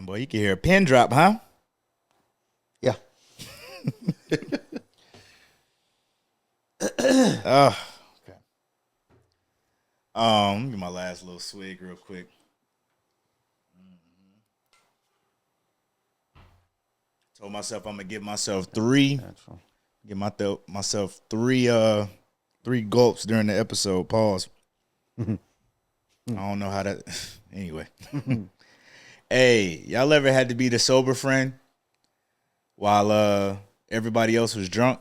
Damn, boy, you can hear a pin drop, huh? Yeah. Oh, okay. Let me get my last little swig real quick. Told myself I'm gonna give myself myself three gulps during the episode. Pause. I don't know how that. Anyway, hey, y'all ever had to be the sober friend while everybody else was drunk?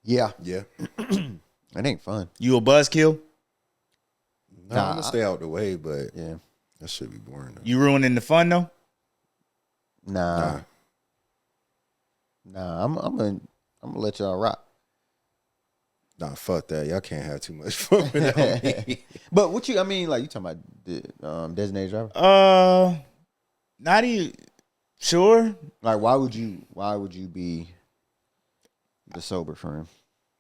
Yeah. Yeah. It ain't fun. You a buzzkill? No, I'm gonna stay out the way, but Yeah. that should be boring. Though. You ruining the fun though? Nah. I'm gonna let y'all rock. Nah, fuck that. Y'all can't have too much fun without me. But what you like you talking about the designated driver? Not even sure. Like why would you be the sober friend?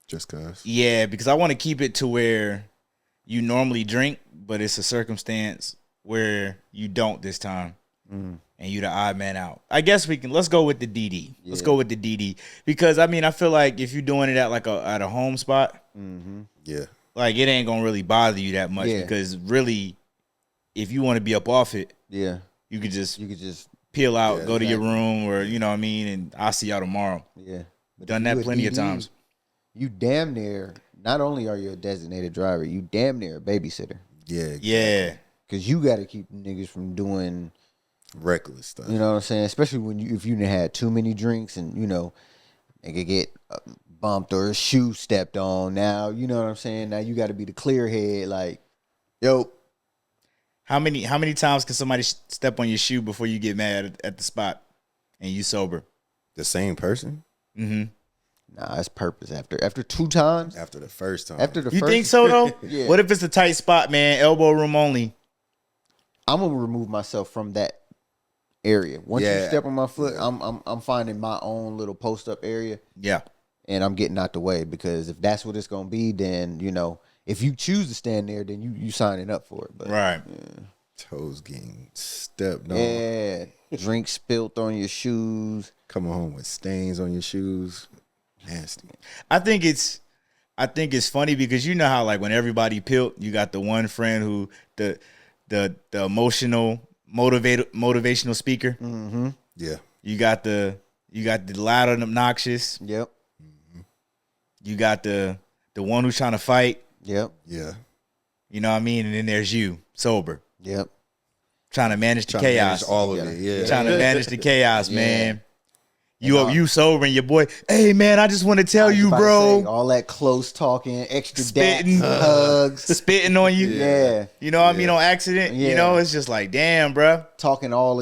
Just cause. Yeah, because I want to keep it to where you normally drink, but it's a circumstance where you don't this time. And you the odd man out. I guess let's go with the DD. Yeah. Let's go with the DD. Because I feel like if you're doing it at at a home spot, Yeah. like it ain't gonna really bother you that much because really, if you want to be up off it, Yeah. you could just peel out, go to your room, or you know what I mean, and I'll see y'all tomorrow. Yeah. But done that plenty of times. You damn near not only are you a designated driver, you damn near a babysitter. Yeah. Exactly. Yeah. Cause you gotta keep niggas from doing reckless stuff. You know what I'm saying? Especially if you had too many drinks and nigga get bumped or a shoe stepped on. Now you know what I'm saying. Now you got to be the clear head. Like, yo, how many times can somebody step on your shoe before you get mad at the spot and you sober? The same person? Mm-hmm. Nah, it's purpose. After 2 times. After the first time. You think so though? Yeah. What if it's a tight spot, man? Elbow room only. I'm gonna remove myself from that area. Once you step on my foot, I'm finding my own little post up area. Yeah. And I'm getting out the way because if that's what it's gonna be, then if you choose to stand there, then you signing up for it. But right. Yeah. Toes getting stepped on. Yeah. Drink spilt on your shoes. Coming home with stains on your shoes. Nasty. I think it's funny because you know how like when everybody peeled, you got the one friend who the emotional motivational speaker. Mm-hmm. Yeah. You got the loud and obnoxious. Yep. Mm-hmm. You got the one who's trying to fight. Yep. Yeah. You know what I mean? And then there's you, sober. Yep. Trying to manage the chaos. Manage all of it. Yeah. Trying to manage the chaos, man. You sober and your boy, hey man, I just want to tell you, bro. All that close talking, extra spitting, hugs, spitting on you. Yeah. You know what I mean? On accident. Yeah. You know, it's just like, damn, bro. Talking all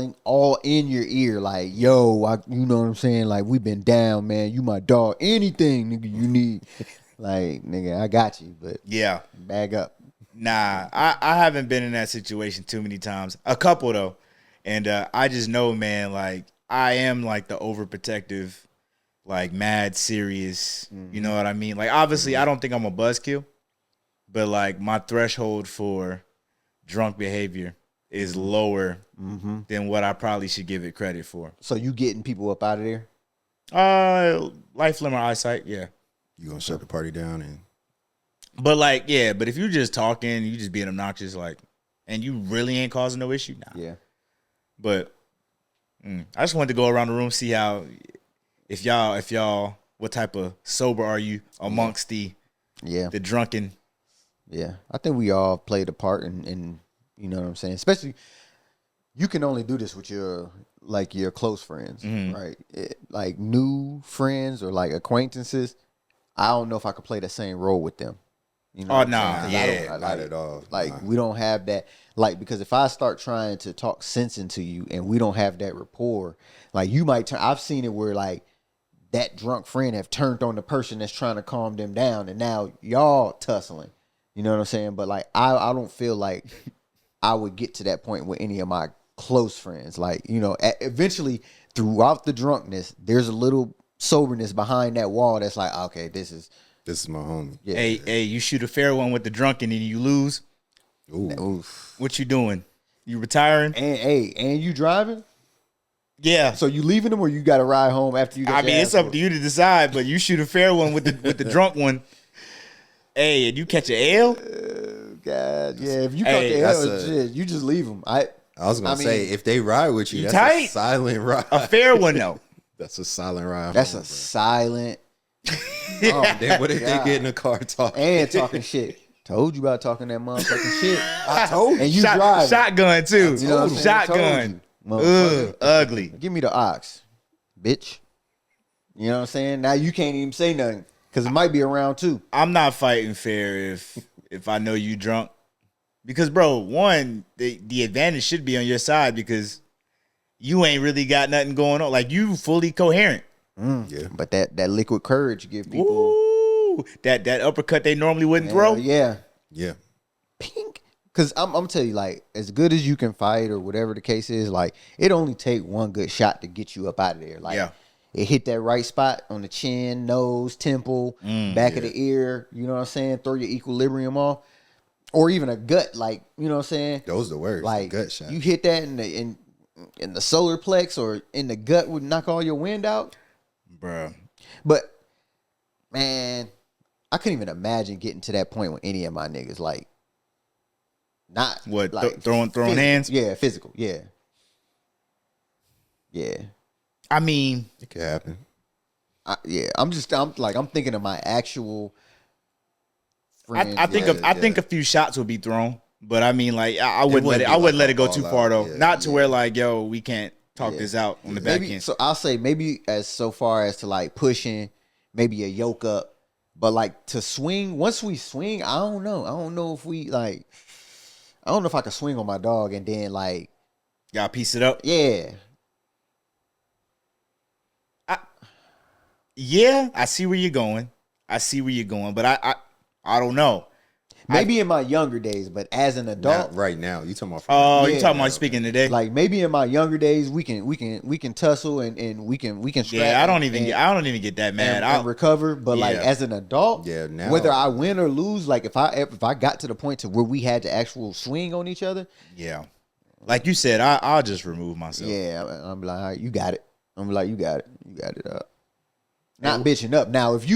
in your ear, like, yo, you know what I'm saying? Like, we been down, man. You my dog. Anything, nigga, you need. Like, nigga, I got you, but yeah, bag up. Nah, I haven't been in that situation too many times. A couple though, and I just know, man, like I am like the overprotective, like mad serious. You know what I mean? Like obviously, I don't think I'm a buzzkill, but like my threshold for drunk behavior is lower than what I probably should give it credit for. So you getting people up out of there? Life, limb, or eyesight, yeah. You gonna shut the party down and. But like, yeah, but if you just talking, you just being obnoxious, like, and you really ain't causing no issue, nah. Yeah. But I just wanted to go around the room, see how, if y'all, what type of sober are you amongst the drunken? Yeah, I think we all played a part in you know what I'm saying. Especially, you can only do this with your close friends, right? Like new friends or like acquaintances. I don't know if I could play the same role with them. You know nah, yeah, not at all. Like we don't have that. Like because if I start trying to talk sense into you and we don't have that rapport, like you might turn. I've seen it where like that drunk friend have turned on the person that's trying to calm them down, and now y'all tussling. You know what I'm saying? But like I don't feel like I would get to that point with any of my close friends. Like eventually throughout the drunkenness, there's a little soberness behind that wall that's like, okay, this is my homie. Yeah. Hey, you shoot a fair one with the drunken and you lose. Ooh. Oof. What you doing? You retiring? And you driving? Yeah. So you leaving them or you got to ride home after you? I mean, it's up to you to decide, but you shoot a fair one with the drunk one. Hey, and you catch an L? God, yeah. If you caught Hey, the that's L, shit, you just leave them. I was gonna mean, say, if they ride with you, You that's tight? a silent ride. A fair one though. That's a silent ride. That's home, a bro. silent. Then what if they God. get in the car talking? And talking shit. Told you about talking that motherfucking shit. I told you. And you driving. Shotgun too. You know what I'm saying? Shotgun. Told you, motherfucker. Ugh, ugly. Give me the ox, bitch. You know what I'm saying? Now you can't even say nothing because it might be around too. I'm not fighting fair if I know you drunk. Because, bro, one, the advantage should be on your side because you ain't really got nothing going on. Like, you fully coherent. Yeah. But that liquid courage give people. Ooh, that uppercut they normally wouldn't throw. Yeah. Yeah. Pink. Because I'm telling you, like, as good as you can fight or whatever the case is, like, it only take one good shot to get you up out of there. Like, Yeah. it hit that right spot on the chin, nose, temple, back of the ear. You know what I'm saying? Throw your equilibrium off. Or even a gut, like, you know what I'm saying? Those the worst. Like, gut shot. you hit that in the solar plex or in the gut would knock all your wind out. Bruh. But, man, I couldn't even imagine getting to that point with any of my niggas. Like, not What, like throwing physical. hands? Yeah, physical. Yeah. Yeah. I mean, It could happen. I'm thinking of my actual friends. I think a few shots would be thrown. But I mean, like, I wouldn't let it. wouldn't be I wouldn't like let it go all too out. far though. Yeah, Not to where like, yo, we can't talk this out on the back maybe, end. so I'll say maybe as so far as to like pushing, maybe a yoke up, but like to swing. Once we swing, I don't know. I don't know if we like. I don't know if I could swing on my dog and then like, Y'all piece it up. yeah, Yeah, I see where you're going. But I don't know. maybe in my younger days, but as an adult, Not right now. You talking about? Oh, Yeah. you talking about speaking today? like maybe in my younger days, we can tussle and we can scrap. Yeah, I don't even and, get that mad. and recover. But like Yeah. as an adult, Yeah, now- whether I win or lose, like if I got to the point to where we had to actual swing on each other, Yeah, like you said, I'll just remove myself. yeah, I'm like, all right, you got it. I'm like, you got it up. Not bitching up. Now, if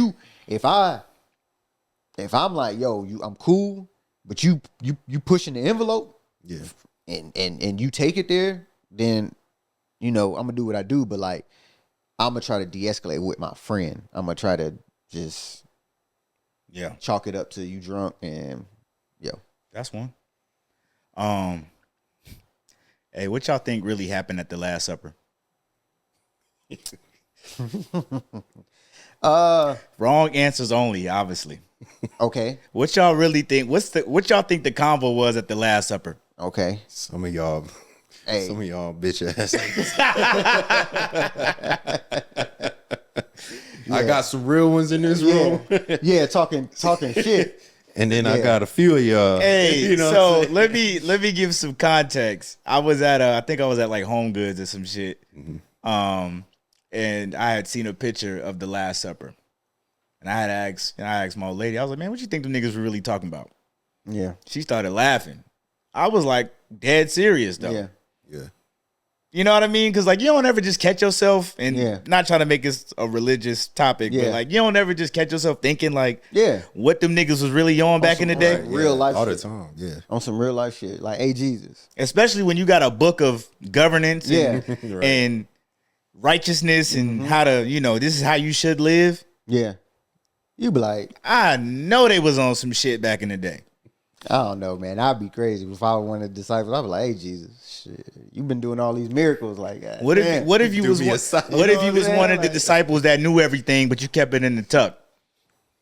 I'm like, yo, I'm cool, but you pushing the envelope, Yeah. and you take it there, then I'm gonna do what I do. But like, I'm gonna try to de-escalate with my friend. I'm gonna try to just Yeah, chalk it up to you drunk and that's one. Hey, what y'all think really happened at the Last Supper? Wrong answers only, obviously. Okay. What y'all really think? What y'all think the convo was at the Last Supper? Okay. Some of y'all Hey. bitch ass. I got some real ones in this room. Yeah, talking shit. And then I got a few of y'all. Hey, You know so what I'm saying? let me give some context. I was at I think I was at like Home Goods or some shit. And I had seen a picture of the Last Supper. And I asked my old lady, I was like, man, what you think the niggas were really talking about? Yeah. She started laughing. I was like dead serious though. Yeah. Yeah. You know what I mean? Because like you don't ever just catch yourself, and Yeah. not trying to make this a religious topic, Yeah. but like you don't ever just catch yourself thinking like, Yeah. what them niggas was really on back in the some day. right. Real life all shit. the time. Yeah. On some real life shit. Like, hey, Jesus. Especially when you got a book of governance Yeah. Right. and righteousness and how to, this is how you should live. Yeah. You be like, I know they was on some shit back in the day. I don't know, man. I'd be crazy if I were one of the disciples. I'd be like, hey, Jesus, shit, you've been doing all these miracles. Like, What damn. if you Do was me a one, solid. what You if know you what was I'm one saying? of the Like- disciples that knew everything, but you kept it in the tuck?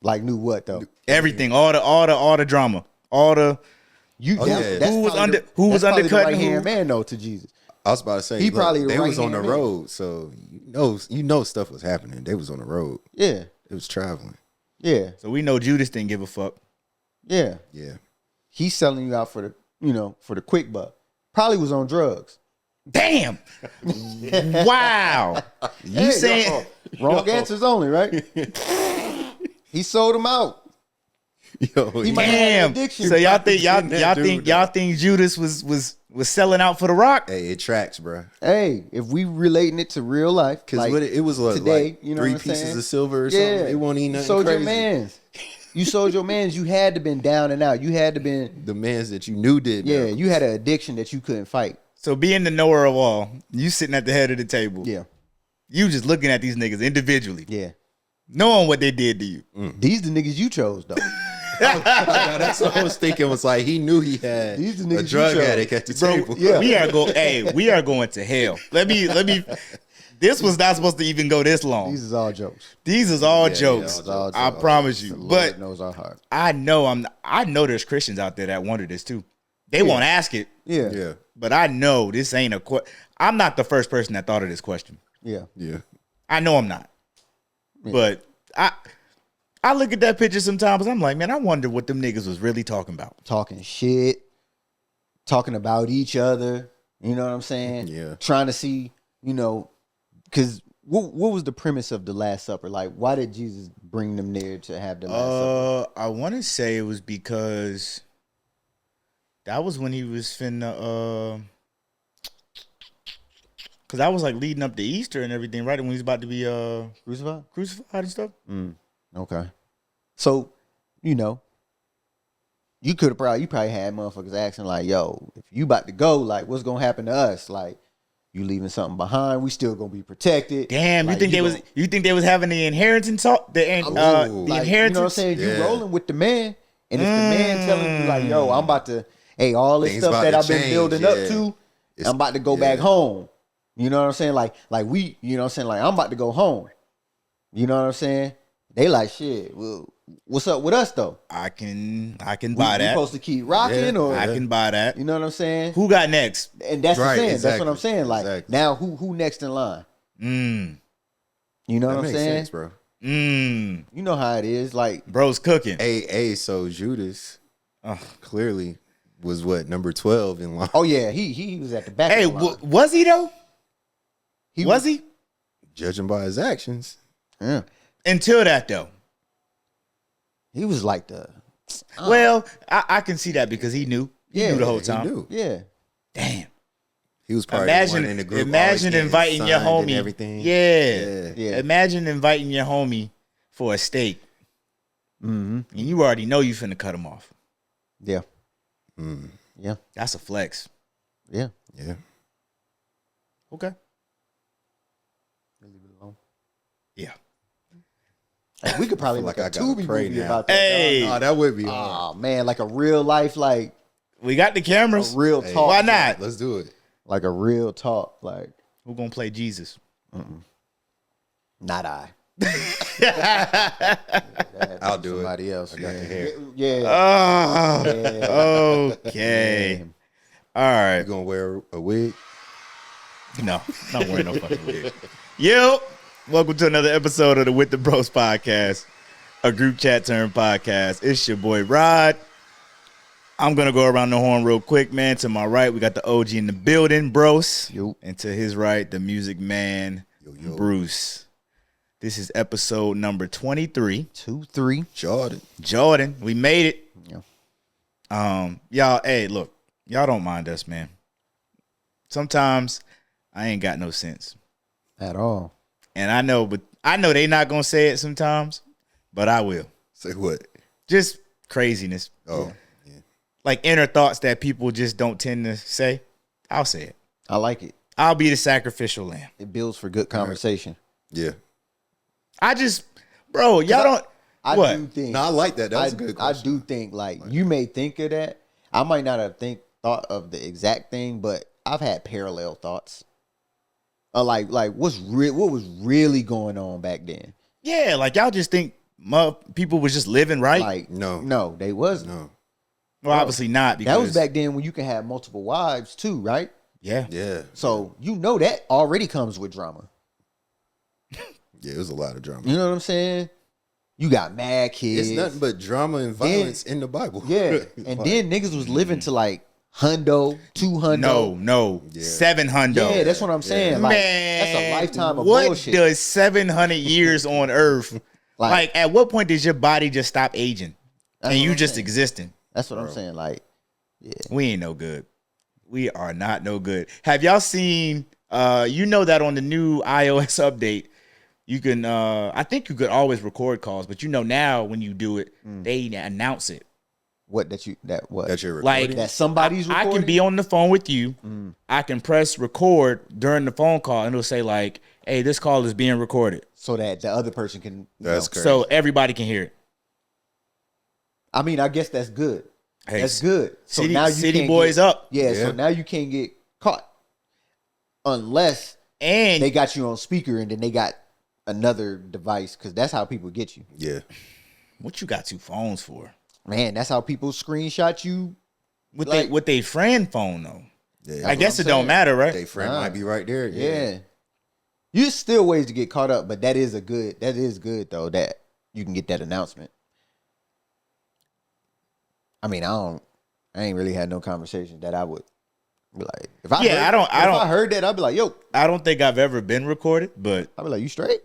Like, knew what though? Everything, all the drama, all the You Oh, yeah. Who was probably who was that's probably the undercutting right-hand who? man though to Jesus. I was about to say He look, probably the they was on the right-hand man. road, so you know stuff was happening. They was on the road. Yeah, It was traveling. yeah, So we know Judas didn't give a fuck. yeah. Yeah. He's selling you out for the quick buck. Probably was on drugs. Damn! Wow! You Hey, saying? Wrong answers only, right? He sold them out. Yo, He might have Damn! an addiction. So y'all Seen that dude, think Judas was was selling out for The Rock. Hey, it tracks, bro. Hey, if we relating it to real life, Because like, it was today, like you know three what I'm pieces saying? of silver or something. It won't eat you nothing sold crazy. your mans. You sold your mans. You had to been down and out. You had to been The mans that you knew did. yeah. miracles. You had an addiction that you couldn't fight. So being the knower of all, you sitting at the head of the table. Yeah, You just looking at these niggas individually, yeah. knowing what they did to you. These the niggas you chose though. That's what I was thinking. Was like he knew he had These the niggas a you drug chose. addict at the Bro, table. Yeah. we are going to hell. Let me. This was not supposed to even go this long. These is all jokes. These is all Yeah, jokes. yeah, all I jokes. promise you. The Lord But knows our heart. I know there's Christians out there that wonder this too. They won't ask it, Yeah, Yeah, but I know this ain't a question. I'm not the first person that thought of this question. yeah. yeah. I know I'm not. But I look at that picture sometimes. I'm like, man, I wonder what them niggas was really talking about. Talking shit, talking about each other. You know what I'm saying? Yeah. Trying to see, because what was the premise of the Last Supper? Like, why did Jesus bring them there to have the Last Supper? I want to say it was because that was when he was finna. Because I was like leading up to Easter and everything, right? When he was about to be Crucified? crucified and stuff. Okay. So, you probably had motherfuckers asking like, yo, if you about to go, like, what's gonna happen to us? Like, you leaving something behind? We still gonna be protected. Damn, Like, you think they was having the inheritance Ooh. the like, you know what I'm inheritance? saying? Yeah. You rolling with the man, and if the man telling you like, yo, I'm about to, hey, all this Things stuff about that to I've been change, building yeah. up to, It's- I'm about to go yeah. back home. You know what I'm saying? Like we, you know what I'm saying? Like, I'm about to go home. You know what I'm saying? They like, shit, well, what's up with us though? I can We buy that. supposed to keep rocking, Yeah. or I can buy that. you know what I'm saying? Who got next? And that's Right, what I'm saying. That's what I'm exactly, saying. Like, exactly. now who next in line? Mm. You know That what I'm makes saying? sense, bro. Mm. You know how it is. Like, Bro's cooking. Hey, so Judas Ugh. clearly was what, number 12 in line. oh yeah, he was at the back. Hey, of the line. was he though? He Was he? Judging by his actions. Yeah. Until that though. He was like the. Well, I can see that because he knew. He Yeah, knew the whole He time. knew. Yeah. Damn. He was probably Imagine, the one in the group. imagine always getting inviting your signed and homie. everything. Yeah. Yeah. Imagine inviting your homie for a steak, Mm-hmm. and you already know you finna cut him off. Yeah. Mm, Yeah. That's a flex. Yeah. yeah. Okay. Leave it alone. Yeah. Hey, we could probably feel make like a I gotta Tubi pray movie now. about that. Hey. Oh, that would be hard. Oh man, like a real life, like We got the a cameras. real Hey, talk. Why not? Let's do it. Like a real talk. Like, Who gonna play Jesus? not I. I'll do it. Somebody else. I got yeah. the hair. Yeah. Oh, okay. All You right. gonna wear a wig? No, not wearing no fucking wig. Yo, welcome to another episode of the With the Bros podcast, a group chat turned podcast. It's your boy Rod. I'm gonna go around the horn real quick, man. To my right, we got the OG in the building, Brose. Yo. And to his right, the music man, Yo. Bruce. This is episode number 23. 2, 3. Jordan, we made it. Yeah. Y'all, hey, look, y'all don't mind us, man. Sometimes I ain't got no sense. At all. And I know they not gonna say it sometimes, but I will. Say what? Just craziness. Oh, Like inner thoughts that people just don't tend to say. I'll say it. I like it. I'll be the sacrificial lamb. It builds for good conversation. yeah. I just, bro, y'all don't. I what? do think. No, I like that. That was a good I question. do think like you may think of that. I might not have thought of the exact thing, but I've had parallel thoughts. Like what was really going on back then? Yeah, like y'all just think people was just living right. Like No. they wasn't. No. Well, obviously not. Because That was back then when you can have multiple wives too, right? Yeah. Yeah. So you know that already comes with drama. Yeah, it was a lot of drama. You know what I'm saying? You got mad kids. It's nothing but drama and violence in the Bible. Yeah, and then niggas was living to like hundo, 200. No, Yeah. 700. Yeah, that's what I'm saying. Like, Man, that's a lifetime of what bullshit. does 700 years on Earth? Like, at what point does your body just stop aging That's and what you I'm just saying. existing? That's what I'm saying. Like, We ain't no good. We are not no good. Have y'all seen? You know that on the new iOS update, you can. I think you could always record calls, but now when you do it, they announce it. What that you're recording? Like that somebody's I recording? can be on the phone with you. I can press record during the phone call, and it'll say like, "Hey, this call is being recorded," so that the other person can. That's crazy. so everybody can hear it. I mean, I guess that's good. Hey, That's good. So City, now you City can't Boys get, up, Yeah, Yeah. so now you can't get caught unless and they got you on speaker and then they got another device because that's how people get you. Yeah. what you got 2 phones for? Man, that's how people screenshot you. With they friend phone though. Yeah. I guess what it I'm don't saying. matter, right? They friend Nah. might be right there. Yeah. There's still ways to get caught up, but that is good though that you can get that announcement. I mean, I ain't really had no conversation that I would be like, if I heard that, I'd be like, yo, I don't think I've ever been recorded, but I'd be like, you straight?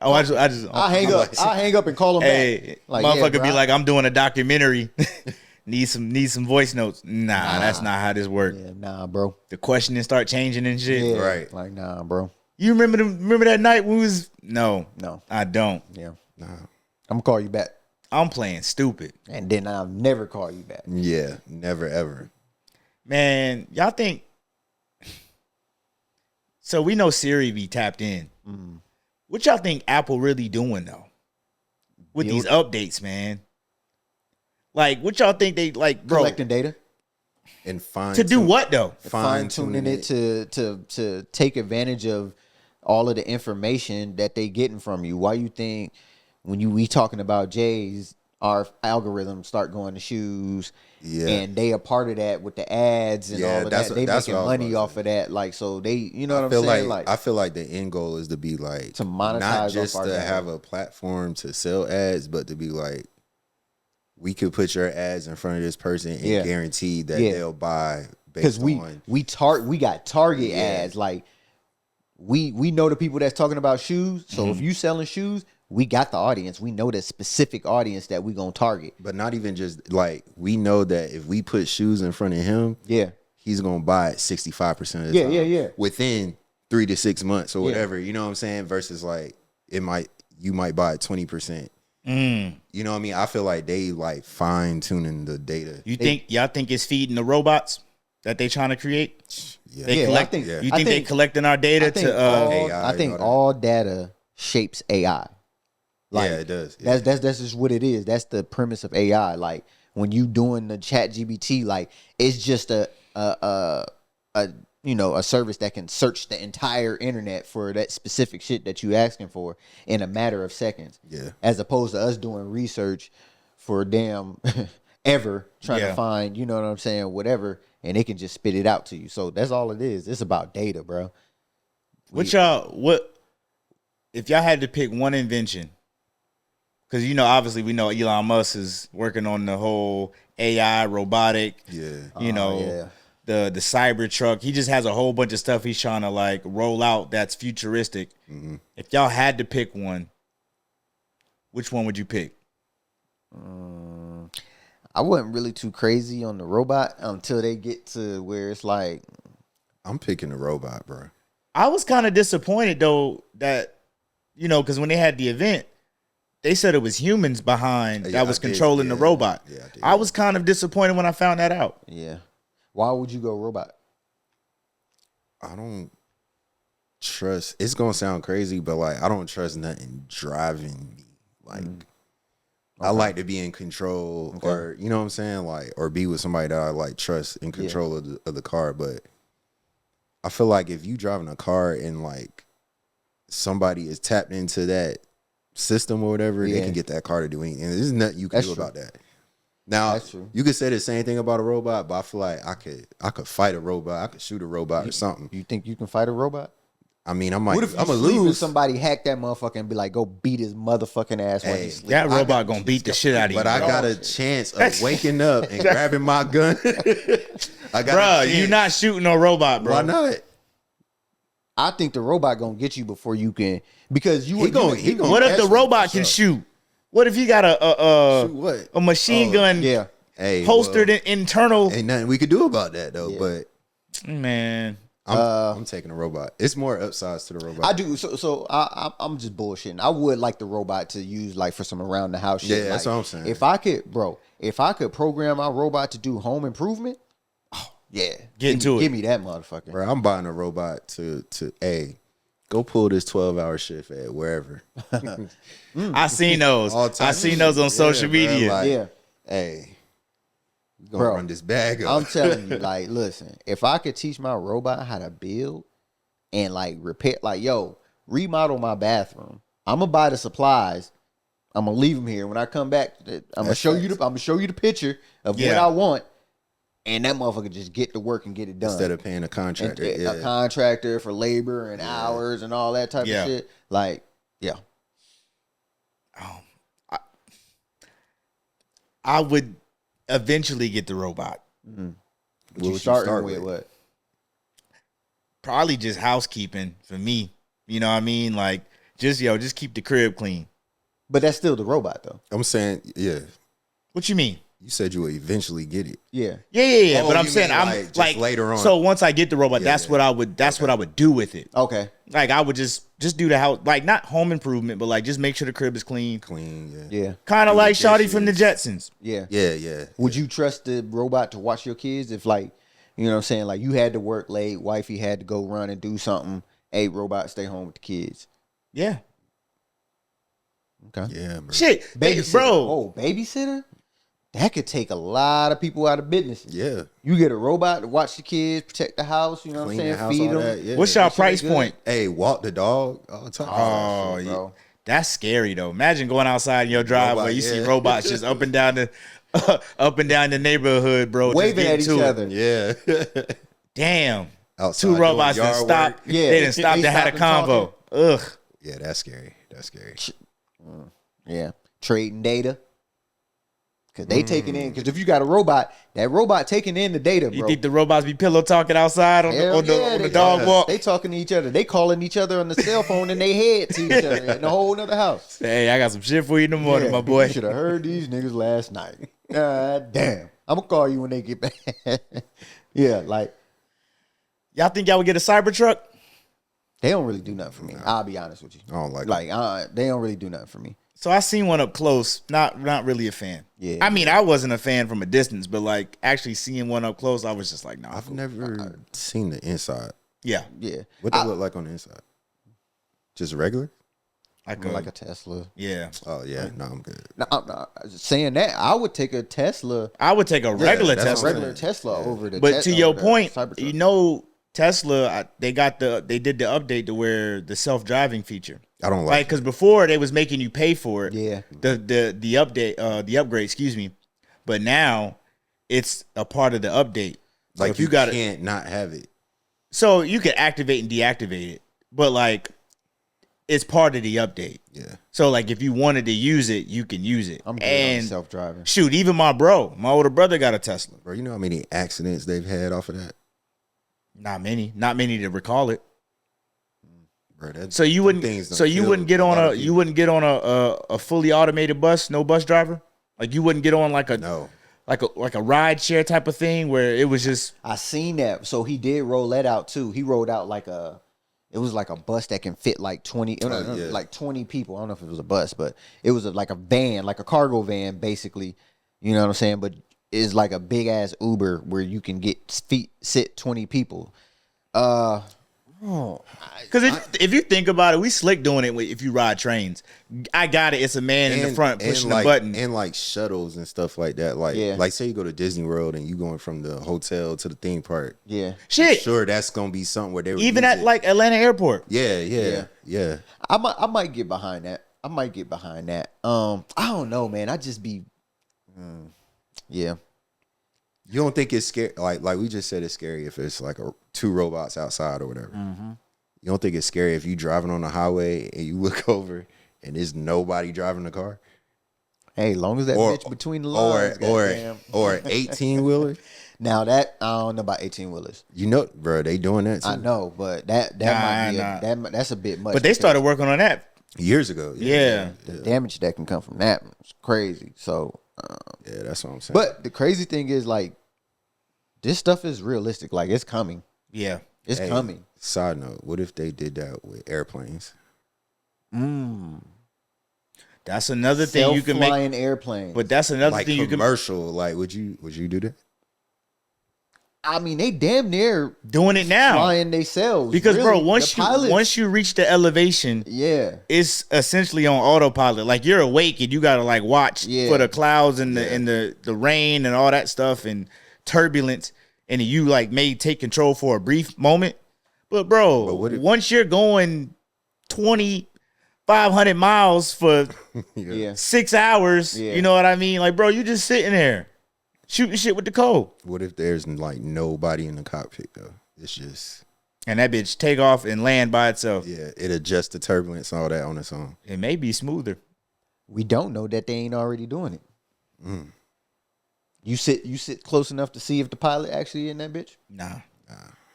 I hang up and call them Hey, back. Like, motherfucker yeah, be bro, like, I'm doing a documentary. need some voice notes. Nah, that's not how this works. yeah, nah, bro. The questioning start changing and shit. Yeah, Right. Like, nah, bro. You remember that night when we was No, I don't. Yeah. Nah. I'm gonna call you back. I'm playing stupid. And then I'll never call you back. Yeah. Never ever. Man, y'all think so we know Siri be tapped in. What y'all think Apple really doing though? With these updates, man. Like, what y'all think they like, bro? Collecting data. And fine. To do what though? Fine tuning it to take advantage of all of the information that they getting from you. Why you think when we talking about J's, our algorithms start going to shoes, and they a part of that with the ads and all of that. They making money off of that, like, so they, you know what I'm saying? Like, I feel like the end goal is to be like to monetize not just off our to data. have a platform to sell ads, but to be like, we could put your ads in front of this person and guarantee that they'll buy based on. We got target ads, like we know the people that's talking about shoes. So if you selling shoes, we got the audience. We know the specific audience that we gonna target. But not even just like, we know that if we put shoes in front of him, he's gonna buy it 65% of the time. Within 3 to 6 months or whatever. You know what I'm saying? Versus like you might buy it 20%. You know what I mean? I feel like they like fine tuning the data. Y'all think it's feeding the robots that they trying to create? Yeah. You think they collecting our data I think all data shapes AI. Like, it does. That's just what it is. That's the premise of AI. Like, when you doing the chat GBT, like, it's just a service that can search the entire internet for that specific shit that you asking for in a matter of seconds. Yeah. As opposed to us doing research for damn ever trying to find, you know what I'm saying, whatever, and it can just spit it out to you. So that's all it is. It's about data, bro. What if y'all had to pick one invention? Because, obviously we know Elon Musk is working on the whole AI, robotic, the cyber truck. He just has a whole bunch of stuff he's trying to like roll out that's futuristic. If y'all had to pick one, which one would you pick? I wasn't really too crazy on the robot until they get to where it's like, I'm picking the robot, bro. I was kind of disappointed though that, because when they had the event, they said it was humans behind that was controlling the robot. Yeah, I did. I was kind of disappointed when I found that out. Yeah. Why would you go robot? I don't trust. It's gonna sound crazy, but like, I don't trust nothing driving me. Like, I like to be in control, or you know what I'm saying, like, or be with somebody that I like trust in control of the car. But I feel like if you driving a car and like somebody is tapped into that system or whatever, they can get that car to do anything. And there's nothing you can do about that. Now, you could say the same thing about a robot, but I feel like I could fight a robot. I could shoot a robot or something. You think you can fight a robot? I mean, I'm gonna sleep lose. And somebody hack that motherfucker and be like, go beat his motherfucking ass when he sleep. That robot gonna beat the shit out of you. But I got a chance of waking up and grabbing my gun. You're not shooting no robot, bro. Why not? I think the robot gonna get you before you can, because He gonna what if the robot can shoot? What if he got a shoot what? machine gun? Yeah. holstered internal. Ain't nothing we could do about that though. Yeah. But Man, I'm taking a robot. It's more upsides to the robot. I do. So I'm just bullshitting. I would like the robot to use like for some around the house shit. Yeah, that's like, what I'm saying. If I could program my robot to do home improvement, yeah, Get to it. Give me that motherfucker. Bro, I'm buying a robot to go pull this 12-hour shift at wherever. I seen those. All time. I seen those on social bro, media. like, Yeah. Hey, we gonna Bro, run this bag up. I'm telling you, like, listen, if I could teach my robot how to build and like repair, like, remodel my bathroom, I'm gonna buy the supplies. I'm gonna leave them here. When I come back, I'm gonna show you the picture of what I want, and that motherfucker just get to work and get it done Instead of paying a contractor. a contractor for labor and hours and all that type of shit. Like, I would eventually get the robot. What would you you starting start with? with? What? Probably just housekeeping for me. You know what I mean? Like just keep the crib clean. But that's still the robot though. I'm saying, yeah. What you mean? You said you would eventually get it. Yeah. Yeah. Oh, But I'm you saying mean, I'm like, like just later on. So once I get the robot, Yeah, that's yeah. what I would. That's what I would do with it. Okay. Like I would just do the house, like not home improvement, but like just make sure the crib is clean. Clean, Yeah. Kind of Do like the Shawty from the dishes. Jetsons. Yeah. Yeah. Would you trust the robot to watch your kids if, like, you know what I'm saying, like you had to work late, wifey had to go run and do something? Hey, robot, stay home with the kids. Yeah. Okay. Yeah, bro. Shit, Babysitter. bro. Oh, babysitter? That could take a lot of people out of business. Yeah. You get a robot to watch the kids, protect the house, you know Clean what the I'm house, saying? Feed all them. that. Yeah. What's y'all That shit price good. point? Hey, walk the dog. All time. Oh, shit, yeah. bro. That's scary though. Imagine going outside in your driveway, Robot, you see yeah. robots just up and down the neighborhood, bro. just Waving at getting each to it. other. Yeah. Damn. Outside Two doing robots yard done stopped. work. Yeah. They done stopped They and had a stopped and convo. Ugh. Yeah, that's scary. That's scary. Yeah. Trading data. Because they taking in, because if you got a robot, that robot taking in the data, You bro. think the robots be pillow talking outside on Hell the yeah, the dog walk? They talking to each other. They calling each other on the cell phone in their head to each other in a whole nother house. Hey, I got some shit for you in the morning, my You boy. should have heard these niggas last night. God damn. I'm going to call you when they get back. Yeah, like, Y'all think y'all would get a Cybertruck? they don't really do nothing for me. I'll be honest with you. I don't like They don't really do nothing for me. So I seen one up close. Not really a fan. Yeah. I mean, I wasn't a fan from a distance, but like actually seeing one up close, I was just like, nah. I've never seen the inside. Yeah. Yeah. What they look like on the inside? Just regular? Like a Tesla. Yeah. Oh yeah, no, I'm good. No, I'm not saying that. I would take a Tesla, I would take a regular that's Tesla. what I'm regular Tesla over the But to your over the point, Cybertruck. you know, Tesla, they did the update to where the self-driving feature. I don't Like, like because before they was making you pay for it. Yeah. The upgrade, excuse me. But now it's a part of the update. So like if you got it, can't not have it. so you can activate and deactivate it, but like it's part of the update. Yeah. So like if you wanted to use it, you can use it. I'm good on and self-driving. shoot, even my older brother got a Tesla. Bro, you know how many accidents they've had off of that? Not many to recall it. Bro, that, So you wouldn't. things done So you killed wouldn't get a on lot a. of You people. wouldn't get on a fully automated bus. No bus driver. Like you wouldn't get on like a No. like a ride share type of thing where it was just. I seen that. So he did roll that out too. He rolled out it was like a bus that can fit like 20, yeah. like 20 people. I don't know if it was a bus, but it was like a van, like a cargo van, basically. You know what I'm saying? But it's like a big ass Uber where you can sit 20 people. Because if you think about it, we slick doing it if you ride trains. I got it. It's a man in the front pushing like, the button. and like shuttles and stuff like that. Like, Yeah. like say you go to Disney World and you going from the hotel to the theme park. Yeah. Shit. Sure, that's gonna be something where they would Even use at it. like Atlanta Airport. Yeah. I might get behind that. I don't know, man. I just be yeah. You don't think it's scary? Like we just said, it's scary if it's like two robots outside or whatever. Mm-hmm. You don't think it's scary if you driving on the highway and you look over and there's nobody driving the car, Hey, long as that bitch between the lines, goddamn. or 18-wheeler? Now that I don't know about 18-wheelers. You know, bro, they doing that too. I know, but that might be that's a bit much. But they started working on that. Years ago. Yeah. the damage that can come from that is crazy. So Yeah, that's what I'm saying. But the crazy thing is, like, this stuff is realistic. Like, it's coming. Yeah. It's coming. Side note: what if they did that with airplanes? That's another thing you can make. Self-flying airplanes. But that's another Like thing you can. commercial. Like, would you do that? I mean, they damn near Doing it now. flying themselves. Because, really. bro, The pilots- once you reach the elevation, yeah, it's essentially on autopilot. Like, you're awake and you gotta like watch for the clouds and the rain and all that stuff and turbulence, and you like may take control for a brief moment. But bro, once you're going 2,500 miles for 6 hours, you know what I mean? Like, bro, you just sitting there shooting shit with the code. What if there's like nobody in the cockpit though? It's just and that bitch take off and land by itself. Yeah, it adjusts the turbulence and all that on its own. It may be smoother. We don't know that they ain't already doing it. You sit close enough to see if the pilot actually in that bitch. Nah,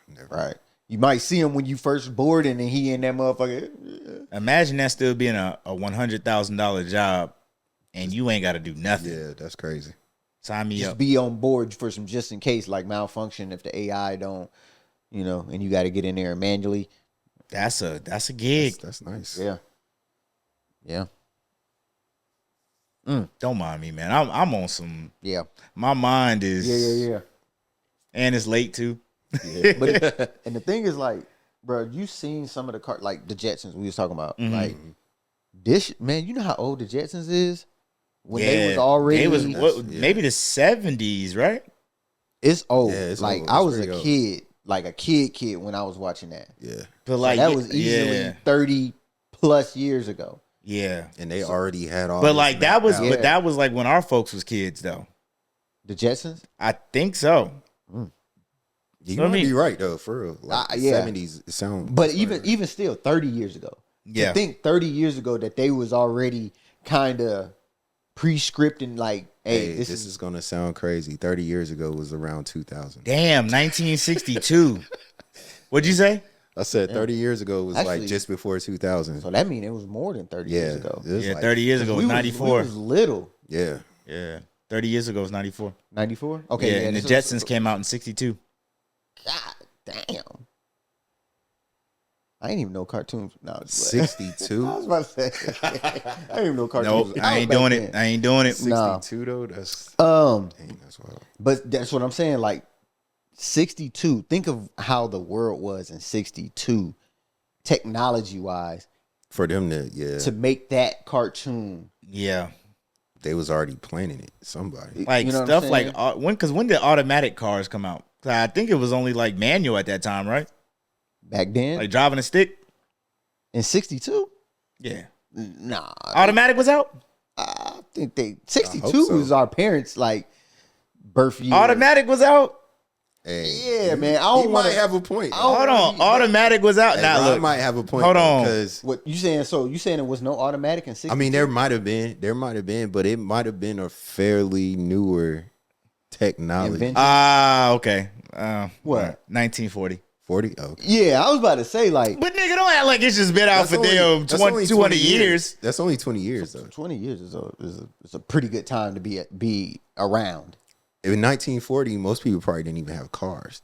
Never. Right. You might see him when you first board and then he in that motherfucker. Imagine that still being a $100,000 job, and you ain't got to do nothing. Yeah, that's crazy. Sign me Just up. be on board for some just in case, like malfunction if the AI don't, and you got to get in there manually. That's a gig. That's nice. Yeah. Yeah. Don't mind me, man. I'm on some. Yeah. My mind is. Yeah. And it's late too. Yeah. But and the thing is, like, bro, you seen some of the car, like the Jetsons we was talking about, like this man. You know how old the Jetsons is when they was already. They was maybe the 70s, right? It's old. Yeah, it's like old. I It's was a pretty old. kid, like a kid when I was watching that. Yeah. But like That was easily 30 plus years ago. Yeah. And they already had all But this like that was, mapped out. but that was like when our folks was kids, though. The Jetsons. I think so. You So, I might mean- be right though, for real. Like the yeah. 70s sound. But even still, 30 years ago. Yeah. I think 30 years ago that they was already kind of pre-scripting, like, hey, this is gonna sound crazy. 30 years ago was around 2000. Damn, 1962. What'd you say? I said 30 years ago was Actually- like just before 2000. so that means it was more than 30 years ago. it was Yeah, like- 30 years ago was We 94. we was little. Yeah. Yeah. 30 years ago was 94. 94? Okay, Yeah, and the this Jetsons came out in 62. God damn. I ain't even know cartoons. No, 62. I was about to say. I didn't even know cartoons. Nope, was I out ain't back doing then. it. I ain't doing it. Nah. 62 though, that's Um, that's wild. but that's what I'm saying. Like 62. Think of how the world was in 62, technology wise, For them to make that cartoon. Yeah. they was already planning it. Somebody. Like You know what stuff I'm like saying? when did automatic cars come out? I think it was only like manual at that time, right? Back then Like driving a stick. in 62. Yeah. Nah, Automatic was out. I think 62 so. was our parents' like birth year. Automatic was out. Hey, Yeah, man. I he don't might want have a point. Hold on. Automatic was out. Hey, Now Rob look. might have a point. Hold on. Because What you saying? So you saying it was no automatic in 62? I mean, there might have been, but it might have been a fairly newer technology. Invention? Okay. What? 1940. 40? Oh, okay. Yeah, I was about to say like But nigga, don't act like it's just been out That's for only- damn that's 20, only 200 years. That's only 20 years though. 20 years is a pretty good time to be around. In 1940, most people probably didn't even have cars.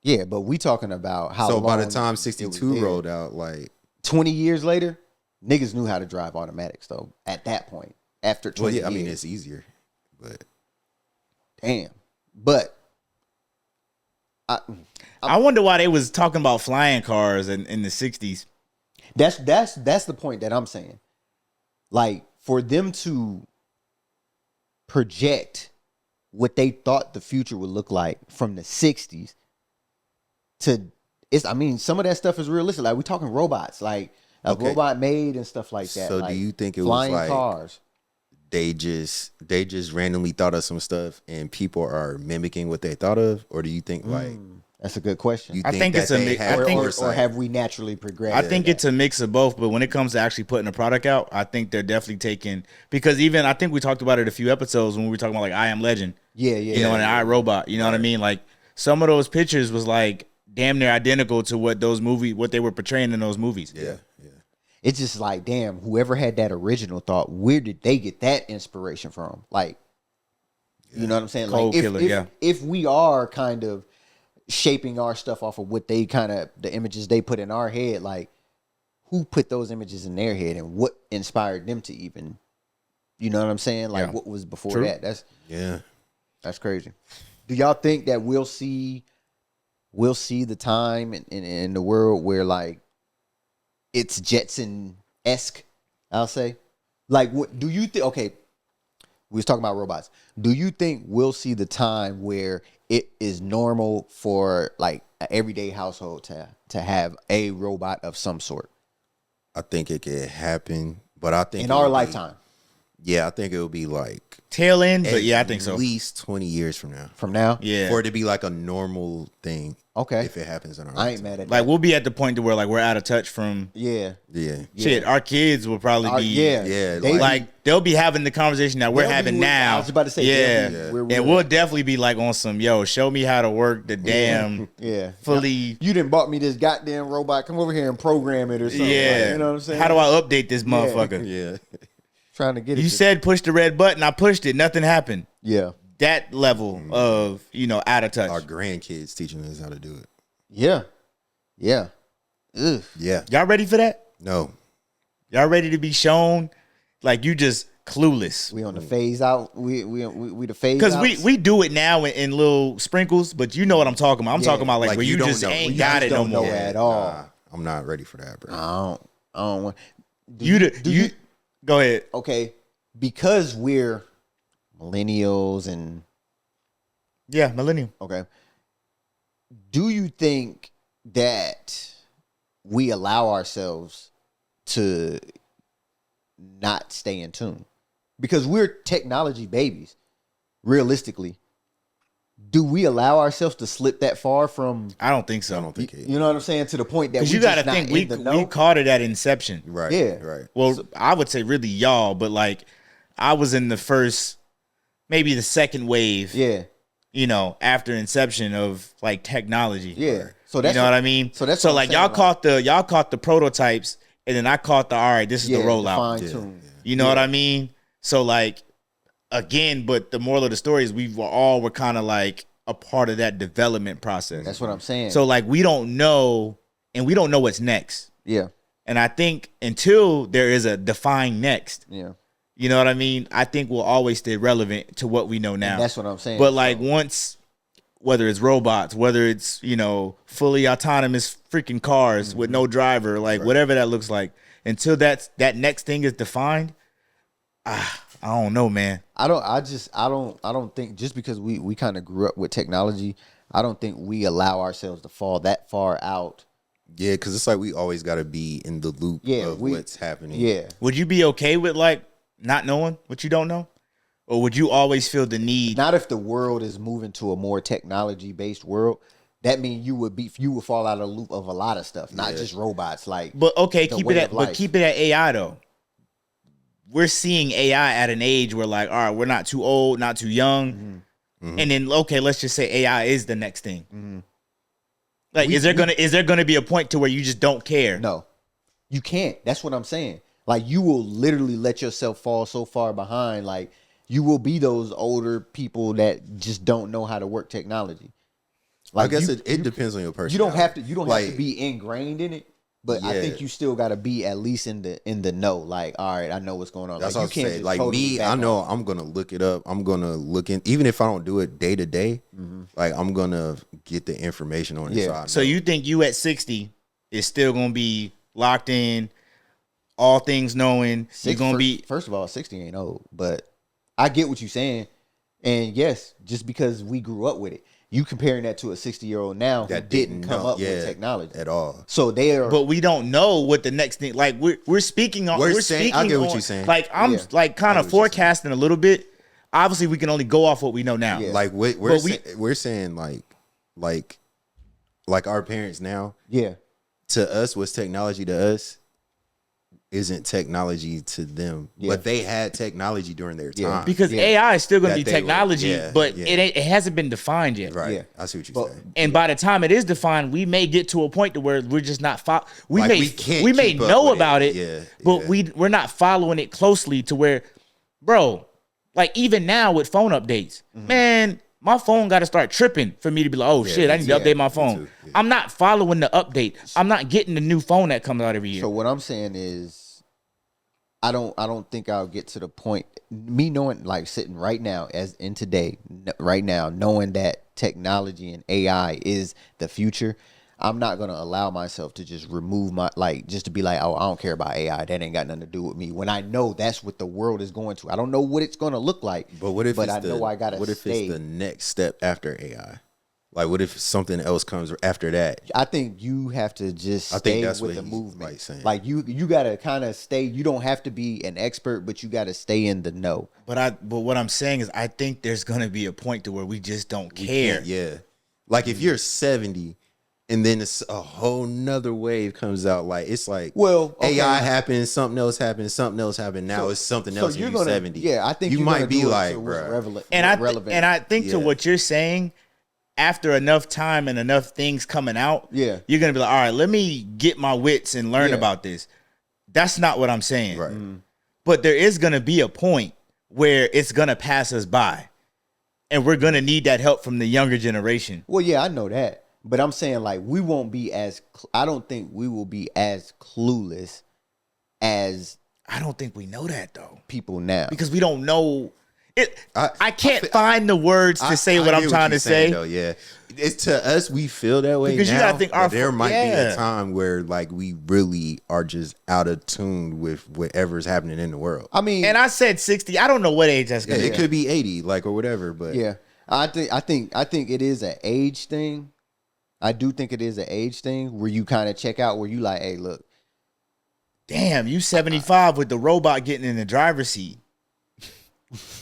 Yeah, but we talking about how So by the long time it was 62 there. rolled out, like, 20 years later, niggas knew how to drive automatics though. At that point, after 20 well, yeah, I years. mean, it's easier, but Damn. But I wonder why they was talking about flying cars in the 60s. that's the point that I'm saying. Like for them to project what they thought the future would look like from the 60s to I mean, some of that stuff is realistic. Like we talking robots, like a Okay. robot made and stuff like that. So like do you think it was flying like cars? they just randomly thought of some stuff and people are mimicking what they thought of, or do you think like That's a good question. you I think that it's a they mi- had I think- or foresight? have we naturally progressed? I think it's a mix of both, but when it comes to actually putting a product out, I think they're definitely taking, because even I think we talked about it a few episodes when we were talking about like I Am Legend, yeah, you know, and I Robot, you know what I mean? Like some of those pictures was like damn near identical to what they were portraying in those movies. yeah. it's just like, damn, whoever had that original thought, where did they get that inspiration from? Like, you know what I'm saying? Cold Like, killer, if we are kind of shaping our stuff off of what they kind of, the images they put in our head, like, who put those images in their head and what inspired them to even, you know what I'm saying? Like, what was before that? That's crazy. Do y'all think that we'll see the time in the world where, like, it's Jetson-esque, I'll say? Like, what do you think? Okay, we was talking about robots. Do you think we'll see the time where it is normal for, like, an everyday household to have a robot of some sort? I think it could happen, but I think In our lifetime. Yeah, I think it will be like tail end, but I think so. At least 20 years from now. From now? Yeah. For it to be like a normal thing. Okay. If it happens in our I ain't mad at Like, that. we'll be at the point to where, like, we're out of touch from Yeah. shit. Our kids will probably be Yeah, they'll be having the conversation that we're having now. I was about to say, and we'll definitely be like on some, show me how to work the damn fully. You done bought me this goddamn robot. Come over here and program it or something. Yeah. Like, you know what I'm saying? How do I update this motherfucker? Yeah. Trying to get it. You said push the red button. I pushed it. Nothing happened. Yeah. That level of, out of touch. Our grandkids teaching us how to do it. Yeah. Yeah. Ugh. Yeah. Y'all ready for that? No. Y'all ready to be shown like you just clueless? We on the phase out. We the phase Because outs. we do it now in little sprinkles, but you know what I'm talking about. I'm talking about like where you just know. ain't You got it no don't know more. at all. Nah, I'm not ready for that, bro. I don't want. You go ahead. Okay, because we're millennials and Millennium. okay. Do you think that we allow ourselves to not stay in tune? Because we're technology babies, realistically. Do we allow ourselves to slip that far from? I don't think so. I don't think it. You know what I'm saying? To the point that we you got to just think not we caught it at inception. Right. Yeah. Right. Well, I would say really y'all, but like I was in the first, maybe the second wave. Yeah. After inception of like technology. Yeah. So that's what I mean. So that's so what I'm like saying, y'all caught the prototypes, and then I caught the all right. This is the rollout. Fine tune. You know what I mean? So like again, but the moral of the story is we were kind of like a part of that development process. That's what I'm saying. So like we don't know, and we don't know what's next. Yeah. And I think until there is a defined next, Yeah. you know what I mean? I think we'll always stay relevant to what we know now. And that's what I'm saying. But like once, whether it's robots, whether it's, fully autonomous freaking cars with no driver, like whatever that looks like, until that next thing is defined, I don't know, man. I don't think just because we kind of grew up with technology, I don't think we allow ourselves to fall that far out. Yeah, because it's like we always got to be in the loop of what's happening. Yeah. Would you be okay with like not knowing what you don't know? Or would you always feel the need? Not if the world is moving to a more technology based world. That means you would fall out of the loop of a lot of stuff, not just robots. Like, But okay, the keep way it of at life. keep it at AI though. We're seeing AI at an age where like, all right, we're not too old, not too young. And then okay, let's just say AI is the next thing. Like, is there gonna be a point to where you just don't care? No, you can't. That's what I'm saying. Like, you will literally let yourself fall so far behind. Like, you will be those older people that just don't know how to work technology. Like, I guess it depends on your person. You don't have to be ingrained in it, but I think you still got to be at least in the know. Like, all right, I know what's going on. That's like, what you I'm can't saying. just Like totally me, back I know off. I'm gonna look it up. I'm gonna look in, even if I don't do it day to day. Like I'm gonna get the information on it. Yeah. So you think you at 60 is still gonna be locked in, all things knowing? You're gonna be First of all, 60 ain't old, but I get what you're saying. And yes, just because we grew up with it, you comparing that to a 60-year-old now who that didn't come know, up with technology at all. So they are. but we don't know what the next thing. Like we're speaking on. We're We're saying- speaking. I get what on- you're saying. Like I'm Yeah. like kind I of get what you're forecasting a little bit. Obviously, we can only go off what we know now. Yeah. Like we're But we're saying like our parents now. Yeah. To us, what's technology to us? isn't technology to them, Yeah. but they had technology during their time. Because AI is still going to That be they technology, were- but yeah. it hasn't been defined yet. Right. Yeah. I see what you're But- saying. And by the time it is defined, we may get to a point to where we're just not we Like, may we can't we may keep up know with about it. it, Yeah, but yeah. we're not following it closely to where, bro, like even now with phone updates, man, my phone got to start tripping for me to be like, oh shit, I need to too. update my Me phone. too. Yeah. I'm not following the update. I'm not getting the new phone that comes out every year. So what I'm saying is, I don't think I'll get to the point. Me knowing, like sitting right now, as in today, right now, knowing that technology and AI is the future, I'm not gonna allow myself to just remove my just to be like, oh, I don't care about AI. That ain't got nothing to do with me. When I know that's what the world is going to. I don't know what it's gonna look like. But what if I know I gotta what if stay. it's the next step after AI? Like, what if something else comes after that? I think you have to just I think stay that's with what the he's, movement. like, saying. Like you gotta kind of stay. You don't have to be an expert, but you gotta stay in the know. But what I'm saying is, I think there's gonna be a point to where we just don't care. Yeah. Like, if you're 70 and then it's a whole nother wave comes out, like, it's like, Well, okay. AI happens, something else happens, something else happened. Now it's something else. you're and you're gonna 70. Yeah, I think you you're might gonna be do it like, to what's bro. relevant. And I relevant. and I think to Yeah. what you're saying, after enough time and enough things coming out, Yeah. you're gonna be like, all right, let me get my wits and learn Yeah. about this. That's not what I'm saying. Right. But there is gonna be a point where it's gonna pass us by, and we're gonna need that help from the younger generation. Well, yeah, I know that, but I'm saying like we won't be as. I don't think we will be as clueless as I don't think we know that though, people now. because we don't know it. I can't I find the words to say what I I'm get trying you're to say. saying, though, yeah, it's to us, we feel that way Because now, you gotta think our but there might be yeah. a time where like we really are just out of tune with whatever's happening in the world. I mean, And I said 60. I don't know what age that's gonna It be. could be 80, like, or whatever, but yeah, I think it is an age thing. I do think it is an age thing where you kind of check out where you like, hey, look, Damn, you 75 with the robot getting in the driver's seat.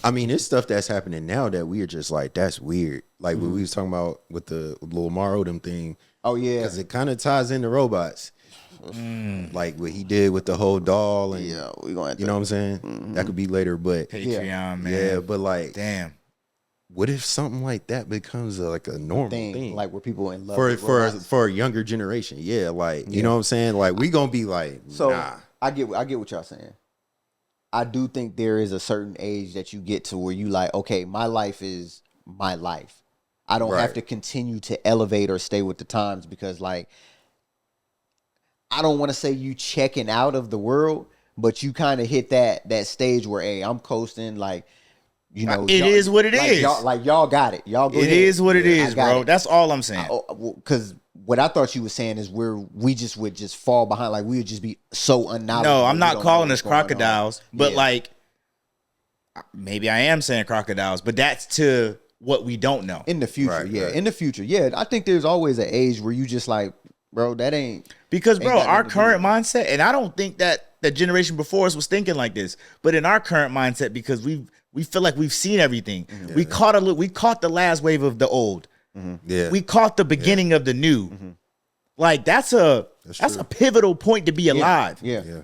I mean, it's stuff that's happening now that we are just like, that's weird. Like what we was talking about with the Lamar Odom thing, oh yeah, because it kind of ties into robots. Like what he did with the whole doll, and yeah, we gonna have to, you know what I'm saying? That could be later, but Patreon, man. yeah, but like, Damn. what if something like that becomes like a normal thing, like where people in love for with robots. for a younger generation? Yeah, like you know what I'm saying? Like we gonna be like, So nah. I get what y'all saying. I do think there is a certain age that you get to where you like, okay, my life is my life. I don't have Right. to continue to elevate or stay with the times because like I don't want to say you checking out of the world, but you kind of hit that stage where, hey, I'm coasting, like, you know, It is what it like, is. Y'all got it. Y'all go It ahead. is what it I is, got bro. it. That's all I'm saying. Because what I thought you were saying is we just would just fall behind, like we would just be so unknowledgeable. No, I'm we not don't calling know us what's going on. crocodiles, but Yeah. like maybe I am saying crocodiles, but that's to what we don't know. In the future, Right, yeah. right. In the future, yeah. I think there's always an age where you just like, bro, that ain't. Because, Ain't bro, got our nothing to do current with mindset, and I don't think that the generation before us was thinking like this, but in our current mindset, because we feel like we've seen everything. Mm-hmm. We caught the last wave of the old. Yeah, We caught the beginning of the new. Mm-hmm. Like that's a true. pivotal point to be alive. Yeah. yeah.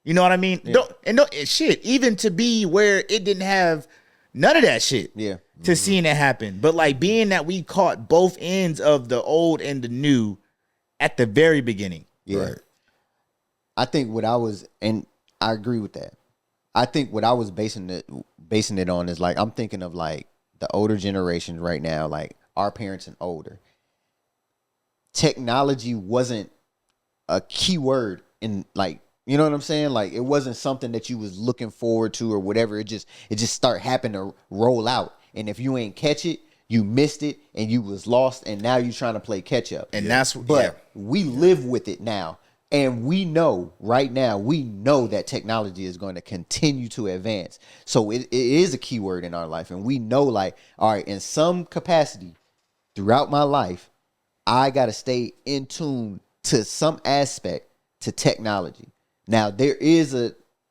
You know what I mean? Don't shit, even to be where it didn't have none of that shit. Yeah. To seeing it happen. But like being that we caught both ends of the old and the new at the very beginning. Yeah. Right. I think what I was, and I agree with that. I think what I was basing it on is like, I'm thinking of like the older generation right now, like our parents and older. Technology wasn't a key word in like, you know what I'm saying? Like it wasn't something that you was looking forward to or whatever. It just start happening to roll out. And if you ain't catch it, you missed it and you was lost and now you trying to play catch up. And that's But we live with it now. And we know right now, we know that technology is going to continue to advance. So it is a key word in our life. And we know like, all right, in some capacity throughout my life, I got to stay in tune to some aspect to technology. Now there is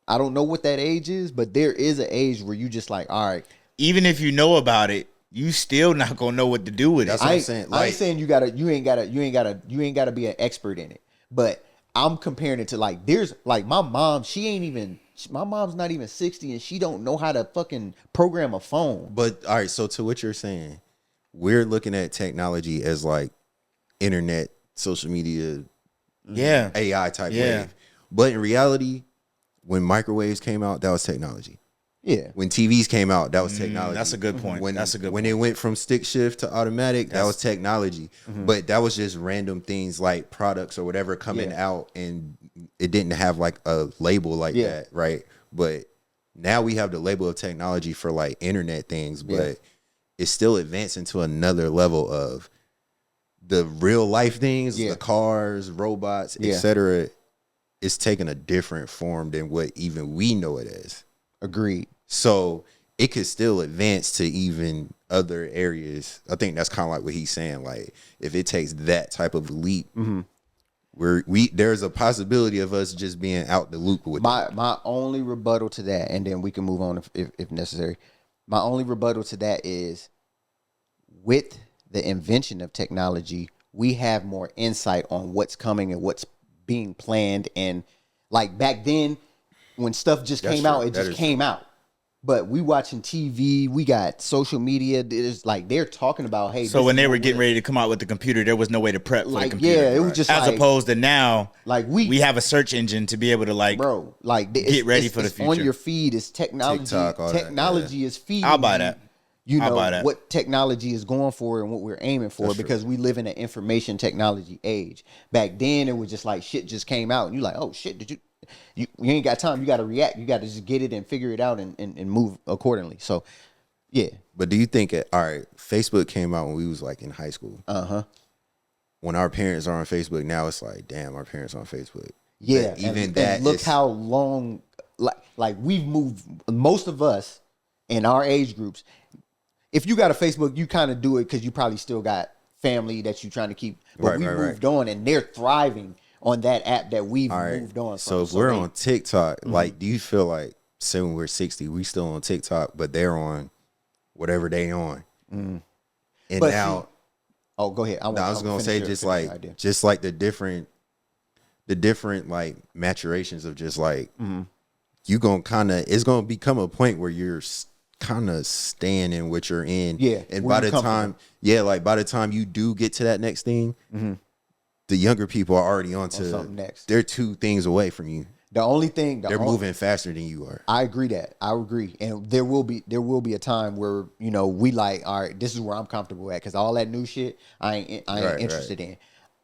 I don't know what that age is, but there is an age where you just like, all right. even if you know about it, you still not gonna know what to do with it. That's what I'm saying. I Like, ain't saying you ain't gotta be an expert in it, but I'm comparing it to like there's like my mom's not even 60 and she don't know how to fucking program a phone. But all right, so to what you're saying, we're looking at technology as like internet, social media, Yeah. AI type Yeah. wave. But in reality, when microwaves came out, that was technology. Yeah. When TVs came out, that was technology. That's a good point. When When it went from stick shift to automatic, that was technology. But that was just random things like products or whatever coming out, and it didn't have like a label like that, right? But now we have the label of technology for like internet things, but it's still advancing to another level of the real life things, the cars, robots, etc. It's taking a different form than what even we know it as. Agreed. So it could still advance to even other areas. I think that's kind of like what he's saying. Like if it takes that type of leap, there's a possibility of us just being out the loop with my only rebuttal to that, and then we can move on if necessary. My only rebuttal to that is with the invention of technology, we have more insight on what's coming and what's being planned. And like back then, when stuff just came out, it just came out. But we watching TV, we got social media. It's like they're talking about, hey. So when they were getting ready to come out with the computer, there was no way to prep for the computer. Yeah, it was just as opposed to now, like we have a search engine to be able to like, bro, like get ready for the future. On your feed is technology. TikTok, technology is feeding. I'll buy that. You know what technology is going for and what we're aiming for, because we live in an information technology age. Back then, it was just like shit just came out, and you're like, oh shit, did you ain't got time. You got to react. You got to just get it and figure it out and move accordingly. So, yeah. But do you think, all right, Facebook came out when we was like in high school. When our parents are on Facebook now, it's like, damn, our parents are on Facebook. Yeah. But even and that. Look how long, like we've moved, most of us in our age groups. If you got a Facebook, you kind of do it because you probably still got family that you're trying to keep. But we moved on, and they're thriving on that app that we've moved on from. So if we're on TikTok, like, do you feel like, say when we're 60, we still on TikTok, but they're on whattever they on? And but now, go ahead. I was gonna say just like the different like maturations of just like you gonna it's gonna become a point where you're kind of staying in what you're in. Yeah. And by the time, by the time you do get to that next thing, the younger people are already on to something next. They're 2 things away from you. The only thing they're moving faster than you are. I agree and there will be a time where we like, all right, this is where I'm comfortable at, because all that new shit I ain't interested in.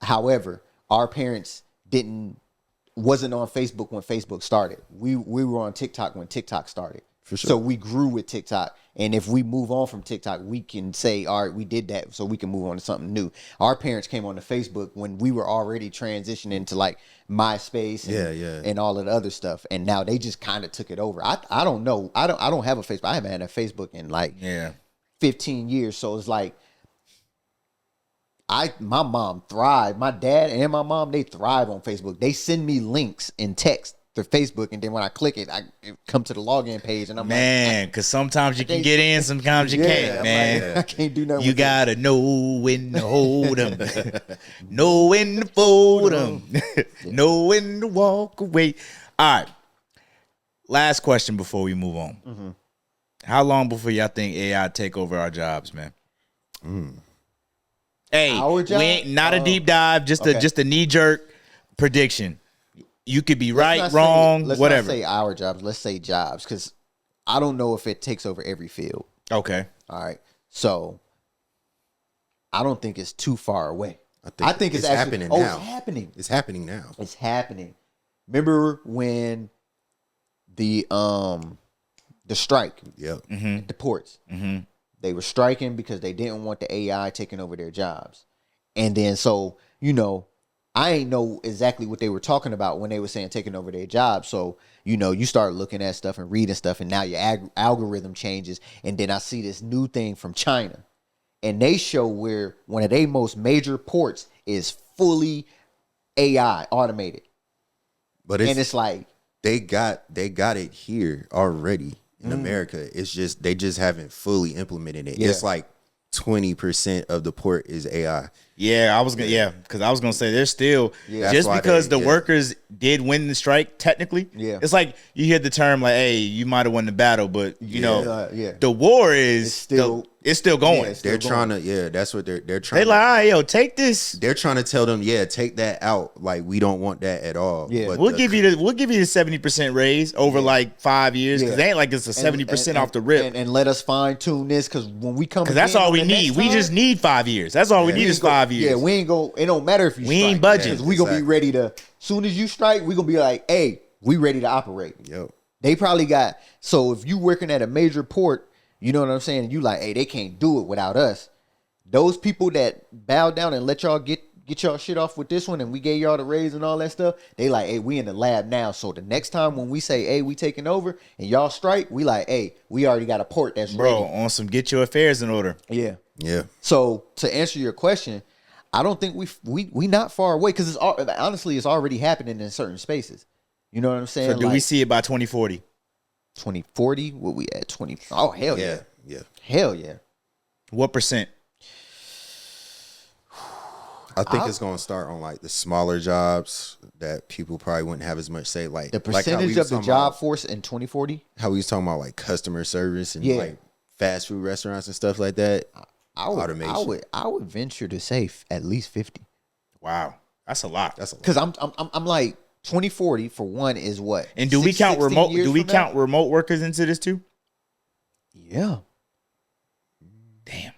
However, our parents wasn't on Facebook when Facebook started. We were on TikTok when TikTok started. For sure. So we grew with TikTok, and if we move on from TikTok, we can say, all right, we did that, so we can move on to something new. Our parents came on to Facebook when we were already transitioning to like MySpace and all of the other stuff, and now they just kind of took it over. I don't know. I don't have a Facebook. I haven't had a Facebook in like 15 years, so it's like my mom thrived. My dad and my mom, they thrive on Facebook. They send me links in text to Facebook, and then when I click it, I come to the login page, and I'm like, because sometimes you can get in, sometimes you can't, man. Like, I can't do nothing. You gotta know when to hold them, know when to fold them, know when to walk away. All right, last question before we move on. How long before y'all think AI take over our jobs, man? Hey, our job? We ain't not a deep dive, just a knee jerk prediction. You could be right, wrong, let's whatever. Let's not say our jobs. Let's say jobs, because I don't know if it takes over every field. Okay. All right. So I don't think it's too far away. I think it's happening now. It's happening. It's happening now. It's happening. Remember when the strike at the ports? They were striking because they didn't want the AI taking over their jobs. And then I ain't know exactly what they were talking about when they were saying taking over their jobs. So, you start looking at stuff and reading stuff, and now your algorithm changes. And then I see this new thing from China, and they show where one of their most major ports is fully AI automated. But it's like they got it here already in America. It's just they just haven't fully implemented it. Yeah. It's like 20% of the port is AI. Yeah, because I was gonna say there's still just because the workers did win the strike technically. Yeah, it's like you hear the term like, "Hey, you might have won the battle," but you know, the war is it's still going. Yeah, they're trying to, that's what they're trying. They like, all right, yo, take this. They're trying to tell them, take that out. Like we don't want that at all. Yeah, but we'll give you the 70% raise over like 5 years because they ain't like it's a 70% off the rip. And let us fine tune this because when we come, because that's all we need. We just need 5 years. That's all we need is 5 years. Yeah, we ain't go. It don't matter if you. We ain't budget. We gonna be ready to. Soon as you strike, we gonna be like, hey, we ready to operate. Yep. They probably got. So if you working at a major port, you know what I'm saying. You like, hey, they can't do it without us. Those people that bow down and let y'all get y'all shit off with this one, and we gave y'all the raise and all that stuff. They like, hey, we in the lab now. So the next time when we say, hey, we taking over, and y'all strike, we like, hey, we already got a port that's ready. On some get your affairs in order. Yeah. Yeah. So to answer your question, I don't think we not far away because honestly it's already happening in certain spaces. You know what I'm saying? So do we see it by 2040? 2040? What we at 20? Oh hell yeah. Yeah. Hell yeah. What percent? I think it's going to start on like the smaller jobs that people probably wouldn't have as much say. Like the percentage of the job force in 2040. How we was talking about like customer service and like fast food restaurants and stuff like that. Automation. I would venture to say at least 50. Wow, that's a lot. Because I'm like 2040 for one is what? And do we count remote? Do we count remote workers into this too? Yeah. Damn.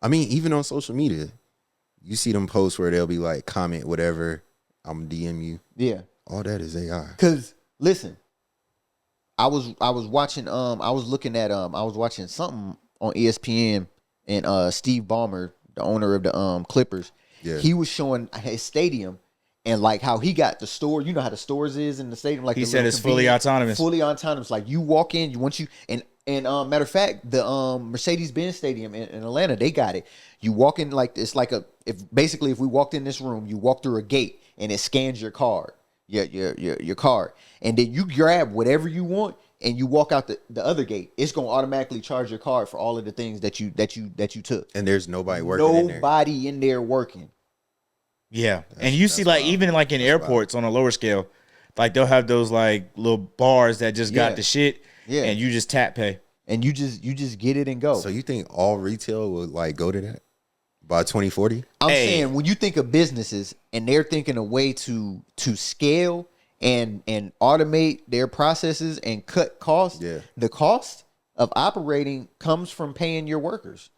I mean, even on social media, you see them posts where they'll be like, comment whatever, I'm DM you. Yeah. All that is AI. Because listen, I was watching I was watching something on ESPN. And Steve Ballmer, the owner of the Clippers, he was showing his stadium and like how he got the store. You know how the stores is in the stadium. Like he said, it's fully autonomous. Fully autonomous. Like you walk in, matter of fact, the Mercedes-Benz Stadium in Atlanta, they got it. You walk in like it's like if we walked in this room, you walk through a gate and it scans your card, your card, and then you grab whatever you want. And you walk out the other gate, it's gonna automatically charge your card for all of the things that you took. And there's nobody working. Nobody in there working. Yeah, and you see like even like in airports on a lower scale, like they'll have those like little bars that just got the shit. Yeah, and you just tap pay, and you just get it and go. So you think all retail would like go to that by 2040? I'm saying when you think of businesses and they're thinking a way to scale. And automate their processes and cut costs. Yeah. The cost of operating comes from paying your workers.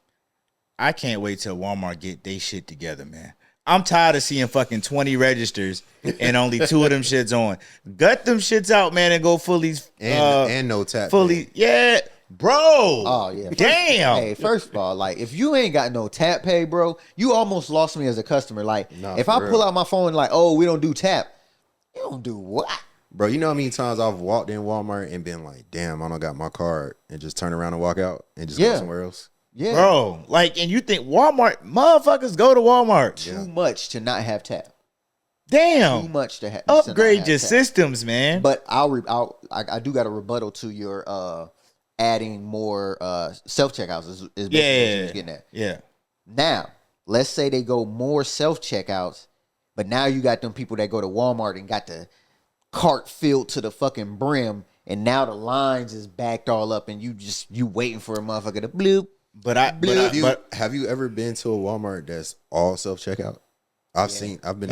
I can't wait till Walmart get they shit together, man. I'm tired of seeing fucking 20 registers and only 2 of them shits on. Gut them shits out, man, and go fully and no tap. Fully, bro. Oh yeah. Damn. First of all, like if you ain't got no tap pay, bro, you almost lost me as a customer. Like if I pull out my phone, like, oh, we don't do tap. You don't do what? Bro, you know how many times I've walked in Walmart and been like, damn, I don't got my card, and just turn around and walk out and just go somewhere else? Yeah. Bro, like, and you think Walmart, motherfuckers go to Walmart. Too much to not have tap. Damn. Too much to have. Upgrade your systems, man. But I do got a rebuttal to your adding more self-checkouts is basically what you was getting at. Yeah. Now, let's say they go more self-checkouts. But now you got them people that go to Walmart and got the cart filled to the fucking brim, and now the lines is backed all up, and you waiting for a motherfucker to bloop. But have you ever been to a Walmart that's all self checkout? I've been.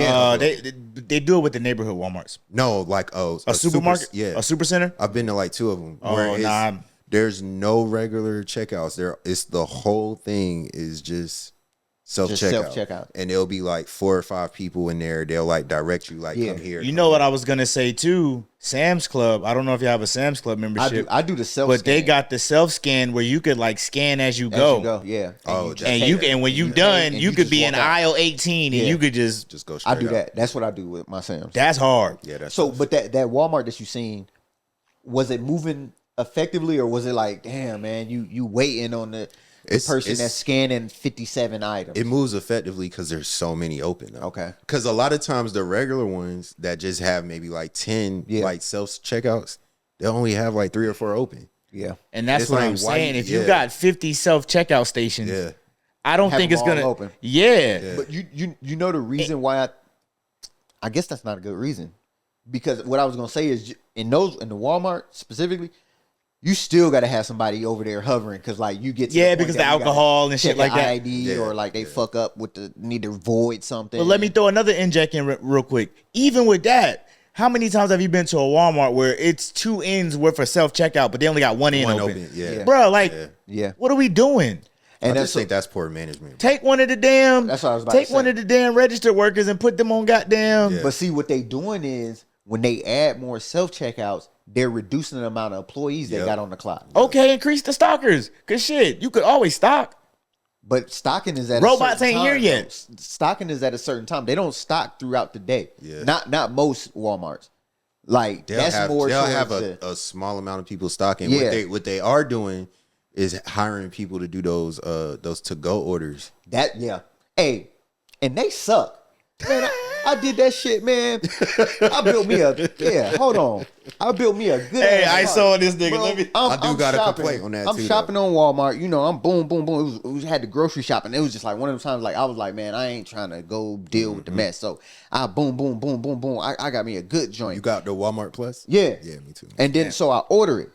They do it with the neighborhood Walmarts. No, like a supermarket, a super center. I've been to like 2 of them. Oh nah. There's no regular checkouts. It's the whole thing is just self-checkout. And there'll be like 4 or 5 people in there. They'll like direct you, like, come here. You know what I was gonna say too? Sam's Club. I don't know if you have a Sam's Club membership. I do the self, but they got the self scan where you could like scan as you go. Yeah. And when you done, you could be in aisle 18 and you could just go straight. I do that. That's what I do with my Sam's. That's hard. Yeah. That's so. Tough. But that Walmart that you seen, was it moving effectively, or was it like, damn man, you waiting on the person that's scanning 57 items? It moves effectively because there's so many open. Though. Okay. Because a lot of times the regular ones that just have maybe like 10 like self checkouts, they'll only have like 3 or 4 open. Yeah. And that's what I'm saying. If you got 50 self checkout stations, I don't Have think them it's gonna all open. Yeah. But you know the reason why I guess that's not a good reason. Because what I was gonna say is in the Walmart specifically, you still got to have somebody over there hovering because like you get to the point because the that you gotta alcohol and shit check like your that. ID or like they fuck up with the need to void something. But let me throw another inject in real quick. Even with that, how many times have you been to a Walmart where it's 2 ends worth of self checkout, but they only got one end open? Yeah. Bro, like, Yeah. what are we doing? And I just think that's poor management. Take one of the damn. That's what I was about to Take one say. of the damn registered workers and put them on goddamn. Yeah. But see what they doing is when they add more self checkouts, they're reducing the amount of employees they got on the clock. Okay, increase the stockers. Cause shit, you could always stock. But stocking is at Robots a certain ain't here time, yet. though. Stocking is at a certain time. They don't stock throughout the day. Yeah. Not most Walmarts. Like They'll that's have, more. they'll towards have the- a small amount of people stocking. Yeah. What they are doing is hiring people to do those to go orders. that yeah. Hey, and they suck. Man, I did that shit, man. I built me hold on. I built me a good Hey, ass I cart. saw this nigga. Bro, Let me. I do I'm got a shopping. complaint on that I'm too, shopping on Walmart. You know, I'm boom, boom, boom. We had the grocery shopping. It was just like one of those times like I was like, man, I ain't trying to go deal with the mess. So I boom, boom, boom, boom, boom. I got me a good joint. You got the Walmart Plus? Yeah. Yeah, me too. And then so I order it.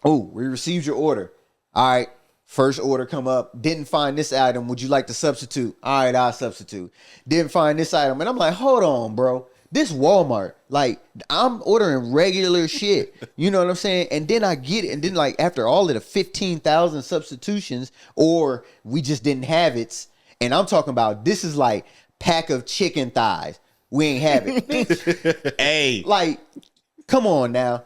Oh, we received your order. All right. First order come up. Didn't find this item. Would you like to substitute? All right, I'll substitute. Didn't find this item. And I'm like, hold on, bro. This Walmart, like, I'm ordering regular shit. You know what I'm saying? And then I get it. And then, like, after all of the 15,000 substitutions, or we just didn't have it. And I'm talking about this is like pack of chicken thighs. We ain't have it. Bitch, Hey, like, come on now.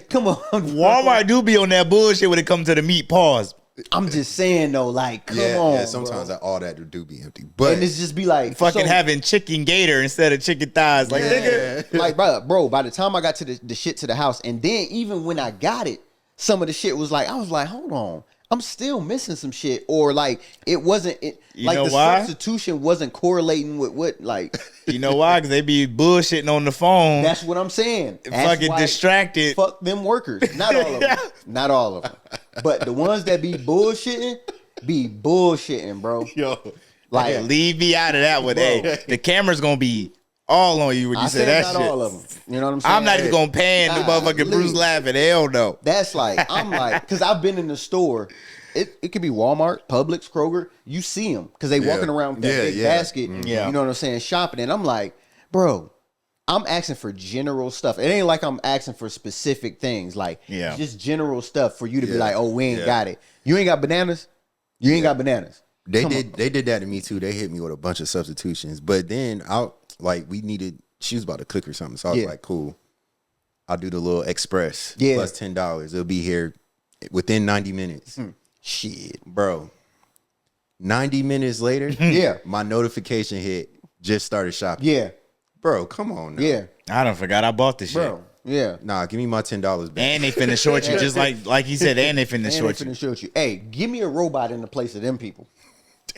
Come on. Walmart do be on that bullshit when it comes to the meat. Pause. I'm just saying though, like, come Yeah, on. yeah. Sometimes all that do be empty, but And it's just be like Fucking so- having chicken gator instead of chicken thighs. Like, nigga. like, bro, by the time I got to the shit to the house, and then even when I got it, some of the shit was like, I was like, hold on, I'm still missing some shit, or like it wasn't You like know the why? substitution wasn't correlating with what like. You know why? Because they be bullshitting on the phone. That's what I'm saying. That's fucking why- distracted. Fuck them workers. Not all of them. Not all of them. But the ones that be bullshitting, bro. Yo, Like, leave me out of that one. Hey, the camera's gonna be all on you when you I say said that not shit. all of them. You know what I'm saying? I'm not even gonna pan the motherfucking Golly. Bruce laughing. Hell no. That's like, I'm like, because I've been in the store. It could be Walmart, Publix, Kroger. You see them because they walking around with that big basket. Yeah. You know what I'm saying? Shopping. And I'm like, bro, I'm asking for general stuff. It ain't like I'm asking for specific things. Like, just general stuff for you to be like, oh, we ain't got it. You ain't got bananas? You ain't got bananas. They did that to me too. They hit me with a bunch of substitutions. But then she was about to cook or something. So I was like, cool. I'll do the little express plus $10. It'll be here within 90 minutes. Shit. Bro. 90 minutes later, my notification hit, just started shopping. Yeah. Bro, come on now. Yeah. I done forgot I bought this shit. Bro. Yeah. Nah, give me my $10 back. And they finna short you, just like he said. And they finna short you. Short you. Hey, give me a robot in the place of them people.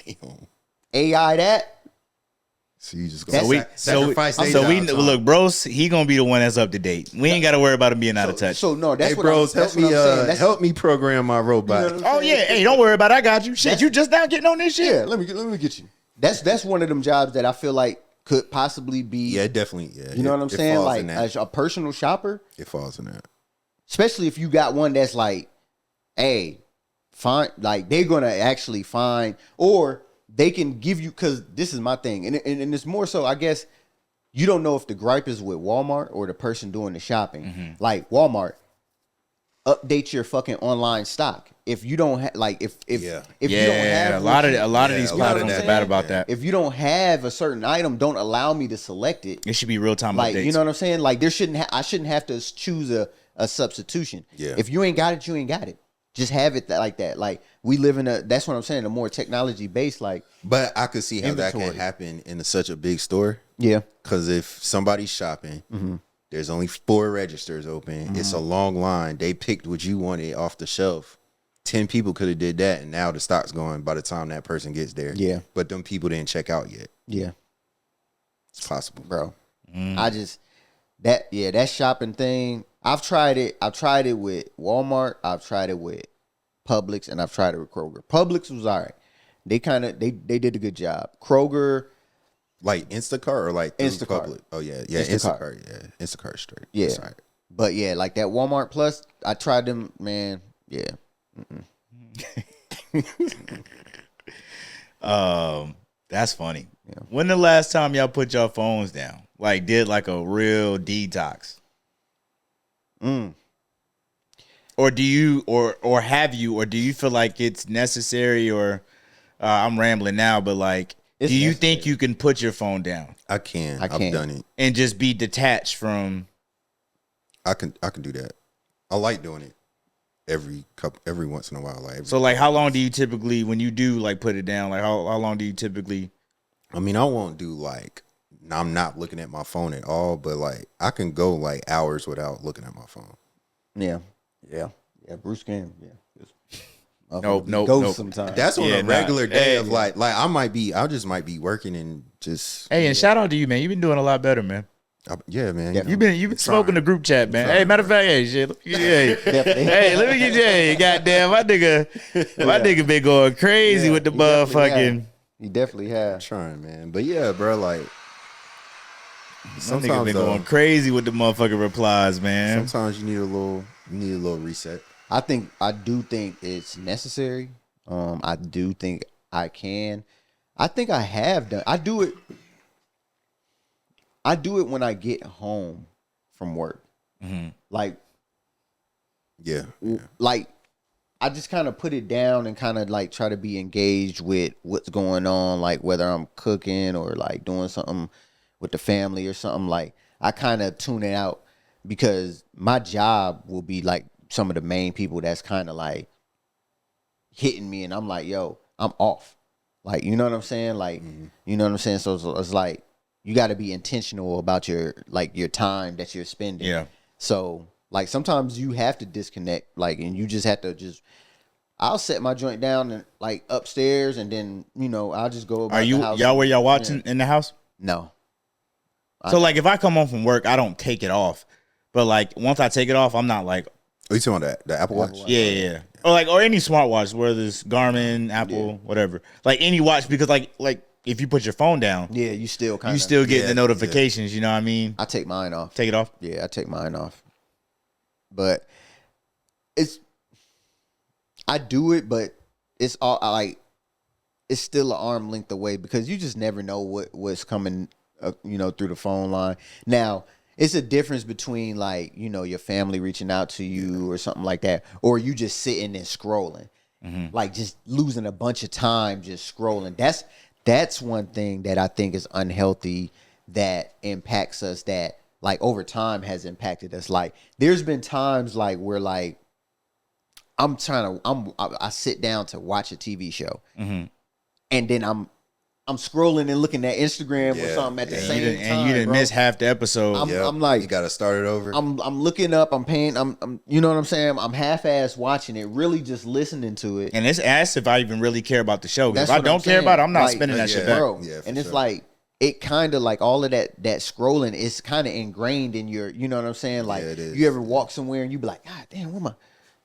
Damn. AI that. So you just That's- gonna sacrifice their job time. Look, Brose, he gonna be the one that's up to date. We ain't got to worry about him being out of touch. So no, that's Hey, what bros, that's help what me I'm saying. That's, help me program my robot. You know what I'm Oh yeah, hey, don't worry about it. I got you. Shit, you just now getting on this shit. yeah, let me get you. That's one of them jobs that I feel like could possibly be. Yeah, definitely. Yeah, You know what I'm saying? falls Like in that. as a personal shopper, It falls in that. especially if you got one that's like, hey, find like they're gonna actually find, or they can give you, because this is my thing, and it's more so, I guess, you don't know if the gripe is with Walmart or the person doing the shopping. Like Walmart, update your fucking online stock. If you don't have, like, if you don't have a lot of these a lot of platforms that. are bad about that. if you don't have a certain item, don't allow me to select it. It should be real time Like, updates. you know what I'm saying? Like, I shouldn't have to choose a substitution. Yeah. If you ain't got it, you ain't got it. Just have it like that. Like, we live in that's what I'm saying, a more technology based, like. But I could see how that Inventory. can happen in such a big store. Yeah. Because if somebody's shopping, there's only 4 registers open. It's a long line. They picked what you wanted off the shelf. 10 people could have did that, and now the stock's going by the time that person gets there. Yeah. But them people didn't check out yet. Yeah. It's possible. Bro. I just, that shopping thing, I've tried it. I've tried it with Walmart. I've tried it with Publix, and I've tried it with Kroger. Publix was all right. They did a good job. Kroger, Like Instacart or like through Instacart. Public? Oh yeah, Instacart. Yeah, Instacart straight. Yeah. That's all right. But yeah, like that Walmart Plus, I tried them, man. Yeah. That's funny. Yeah. When the last time y'all put your phones down? Like did like a real detox? Or do you or have you or do you feel like it's necessary or I'm rambling now, but like do you think you can put your phone down? I can. I've done it. And just be detached from I can do that. I like doing it every once in a while. Like so like how long do you typically when you do like put it down, like how long do you typically I mean, I won't do like I'm not looking at my phone at all, but like I can go like hours without looking at my phone. Yeah. Bruce can. Yeah. Nope. Sometimes. That's on a regular day of like I just might be working and just. Hey, and shout out to you, man. You've been doing a lot better, man. Yeah, man. You've been smoking the group chat, man. Hey, matter of fact, hey, shit. Hey, let me get you. Hey, goddamn, my nigga been going crazy with the motherfucking. He definitely has. I'm trying, man. But yeah, bro, like. Some nigga been going crazy with the motherfucking replies, man. Sometimes you need a little reset. I do think it's necessary. I do think I can. I think I have done. I do it when I get home from work. Mm-hmm. Like, yeah. Like I just kind of put it down and kind of like try to be engaged with what's going on, like whether I'm cooking or like doing something with the family or something. Like I kind of tune it out because my job will be like some of the main people that's kind of like hitting me and I'm like, yo, I'm off. Like, you know what I'm saying? Like, you know what I'm saying? So it's like, you got to be intentional about your time that you're spending. Yeah. So like sometimes you have to disconnect, like, and you just have to I'll set my joint down and like upstairs and then, I'll just go about the house. Y'all where y'all watching in the house? No. So like if I come home from work, I don't take it off. But like once I take it off, I'm not like. Are you talking about the Apple Watch? Yeah. Or any smartwatch, whether it's Garmin, Apple, whatever. Like any watch, because like if you put your phone down, you still get the notifications. You know what I mean? I take mine off. Take it off. Yeah, I take mine off. But I do it, but it's all like it's still an arm length away because you just never know what's coming, through the phone line. Now, it's a difference between like, your family reaching out to you or something like that, or you just sitting and scrolling, like just losing a bunch of time just scrolling. That's one thing that I think is unhealthy that impacts us, that like over time has impacted us. Like there's been times like where like I sit down to watch a TV show, and then I'm scrolling and looking at Instagram or something at the same time. And you didn't miss half the episode. I'm like, you got to start it over. I'm looking up. I'm paying. I'm you know what I'm saying. I'm half-ass watching it, really just listening to it. And it's asked if I even really care about the show. If I don't care about it, I'm not spending that shit back. Bro. Yeah, and it's like it kind of like all of that scrolling is kind of ingrained in your. You know what I'm saying? Like you ever walk somewhere and you be like, God damn, where my,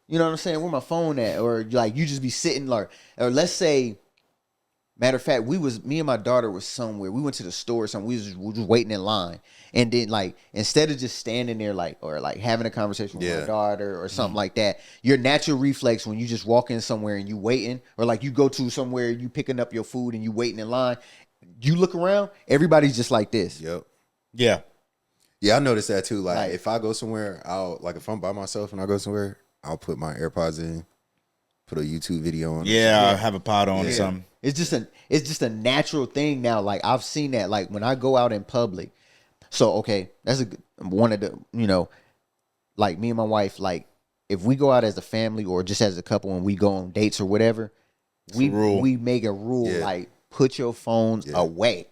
you know what I'm saying? Where my phone at? Or like you just be sitting or let's say. Matter of fact, me and my daughter was somewhere. We went to the store or something. We was just waiting in line. And then like, instead of just standing there like, or like having a conversation with my daughter or something like that, your natural reflex when you just walk in somewhere and you waiting, or like you go to somewhere, you picking up your food and you waiting in line, you look around, everybody's just like this. Yep. Yeah. Yeah, I noticed that too. Like if I go somewhere, if I'm by myself and I go somewhere, I'll put my AirPods in, put a YouTube video on. Yeah, I'll have a pod on or something. It's just a natural thing now. Like I've seen that. Like when I go out in public. So okay, that's one of the like me and my wife. Like if we go out as a family or just as a couple and we go on dates or whatever, we make a rule like put your phones away.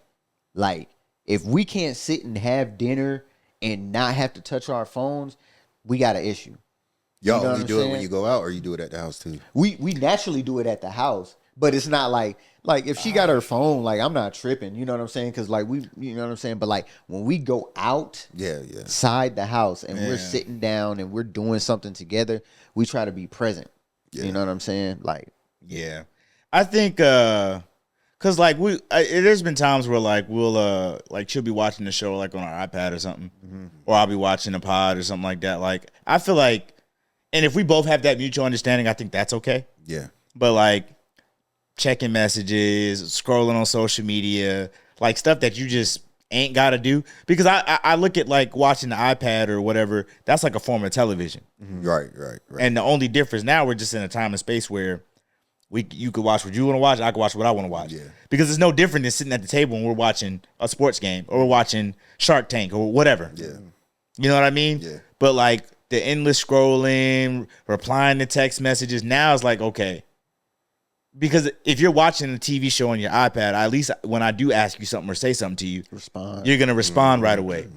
Like if we can't sit and have dinner and not have to touch our phones, we got an issue. Y'all only do it when you go out, or you do it at the house too? We naturally do it at the house. But it's not like if she got her phone, like I'm not tripping, you know what I'm saying? Because like you know what I'm saying. But like when we go out, side the house and we're sitting down and we're doing something together, we try to be present. Yeah. You know what I'm saying? Like, yeah, I think cause like there's been times where like we'll like she'll be watching the show like on our iPad or something, or I'll be watching a pod or something like that. Like I feel like, and if we both have that mutual understanding, I think that's okay. Yeah. But like checking messages, scrolling on social media, like stuff that you just ain't got to do. Because I look at like watching the iPad or whatever, that's like a form of television. Right. And the only difference now, we're just in a time and space where you could watch what you want to watch, I could watch what I want to watch. Yeah. Because it's no different than sitting at the table when we're watching a sports game or we're watching Shark Tank or whatever. Yeah. You know what I mean? Yeah. But like the endless scrolling, replying to text messages, now it's like, okay. Because if you're watching a TV show on your iPad, at least when I do ask you something or say something to you, you're going to respond right away.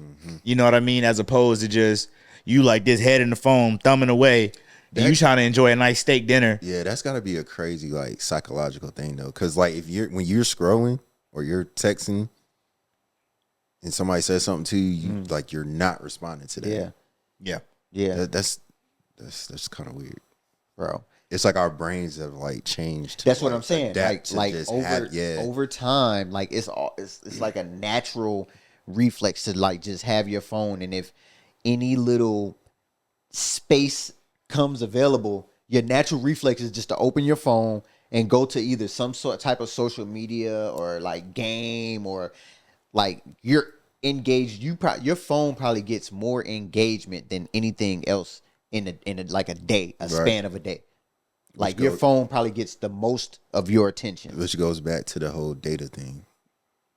You know what I mean? As opposed to just you like this head in the phone, thumbing away, and you trying to enjoy a nice steak dinner. Yeah, that's got to be a crazy like psychological thing though, because like when you're scrolling or you're texting, and somebody says something to you, like you're not responding to that. Yeah. That's kind of weird, Bro. It's like our brains have like changed. That's what like, I'm saying. adapt to Like just over time, like it's like a natural reflex to like just have your phone, and if any little space comes available, your natural reflex is just to open your phone and go to either some sort type of social media or like game, or like you're engaged. Your phone probably gets more engagement than anything else in a like a day, span of a day. Like your phone probably gets the most of your attention. Which goes back to the whole data thing.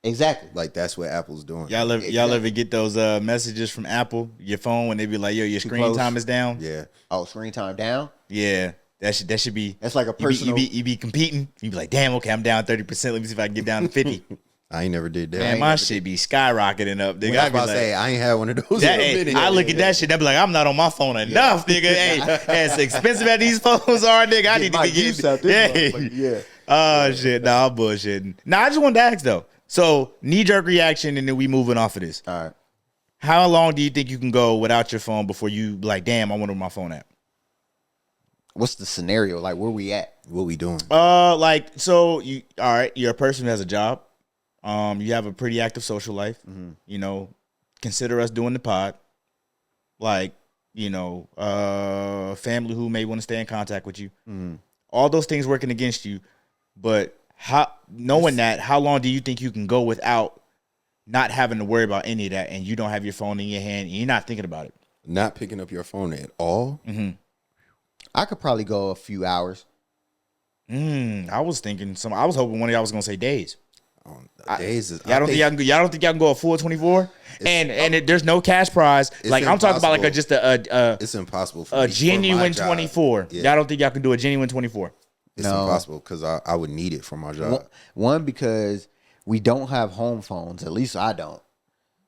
Exactly. Like that's what Apple's doing. Y'all ever get those messages from Apple, your phone, when they be like, yo, your screen time is down? Yeah. Oh, screen time down? Yeah. That should be. That's like a personal. You be competing. You be like, damn, okay, I'm down 30%. Let me see if I can get down to 50. I ain't never did that. Man, my shit be skyrocketing up. Nigga. I was about to say, I ain't had one of those. I look at that shit, I be like, I'm not on my phone enough, nigga. Hey, as expensive as these phones are, nigga, I need to be getting. Yeah. Oh, shit. Nah, I'm bullshitting. Nah, I just wanted to ask, though. So, knee-jerk reaction, and then we moving off of this. All right. How long do you think you can go without your phone before you like, damn, I wonder where my phone at? What's the scenario? Like, where we at? What we doing? Like, so, all right, you're a person who has a job. You have a pretty active social life. You know, consider us doing the pod. Like, you know, family who may want to stay in contact with you. All those things working against you. But how long do you think you can go without not having to worry about any of that, and you don't have your phone in your hand and you're not thinking about it? Not picking up your phone at all? I could probably go a few hours. I was thinking I was hoping one of y'all was gonna say days. Days is. Y'all don't think y'all can go a full 24? And there's no cash prize. Like I'm talking about like just it's impossible for a me, genuine for my 24. Yeah. Y'all don't think y'all can do a genuine 24? It's impossible because I would need it for my job. One, because we don't have home phones. At least I don't.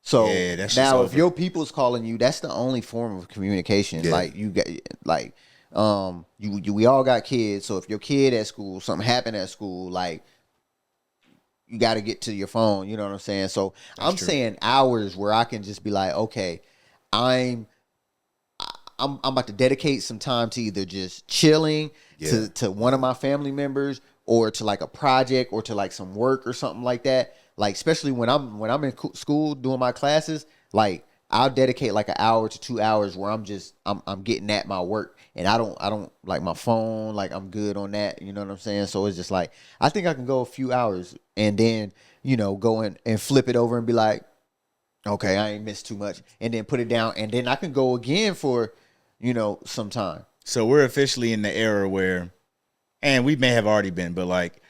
So Yeah, that's now, just if your people's calling you, that's the only form of communication. Yeah. Like you get, like, we all got kids. So if your kid at school, something happened at school, like, you got to get to your phone. You know what I'm saying? So I'm saying hours where I can just be like, okay, I'm about to dedicate some time to either just chilling to one of my family members, or to like a project, or to like some work or something like that. Like, especially when I'm in school doing my classes, like I'll dedicate like an hour to 2 hours where I'm getting at my work, and I don't like my phone. Like, I'm good on that. You know what I'm saying? So it's just like, I think I can go a few hours and then, you know, go in and flip it over and be like, okay, I ain't missed too much, and then put it down, and then I can go again for, you know, some time. So we're officially in the era where, and we may have already been, but like,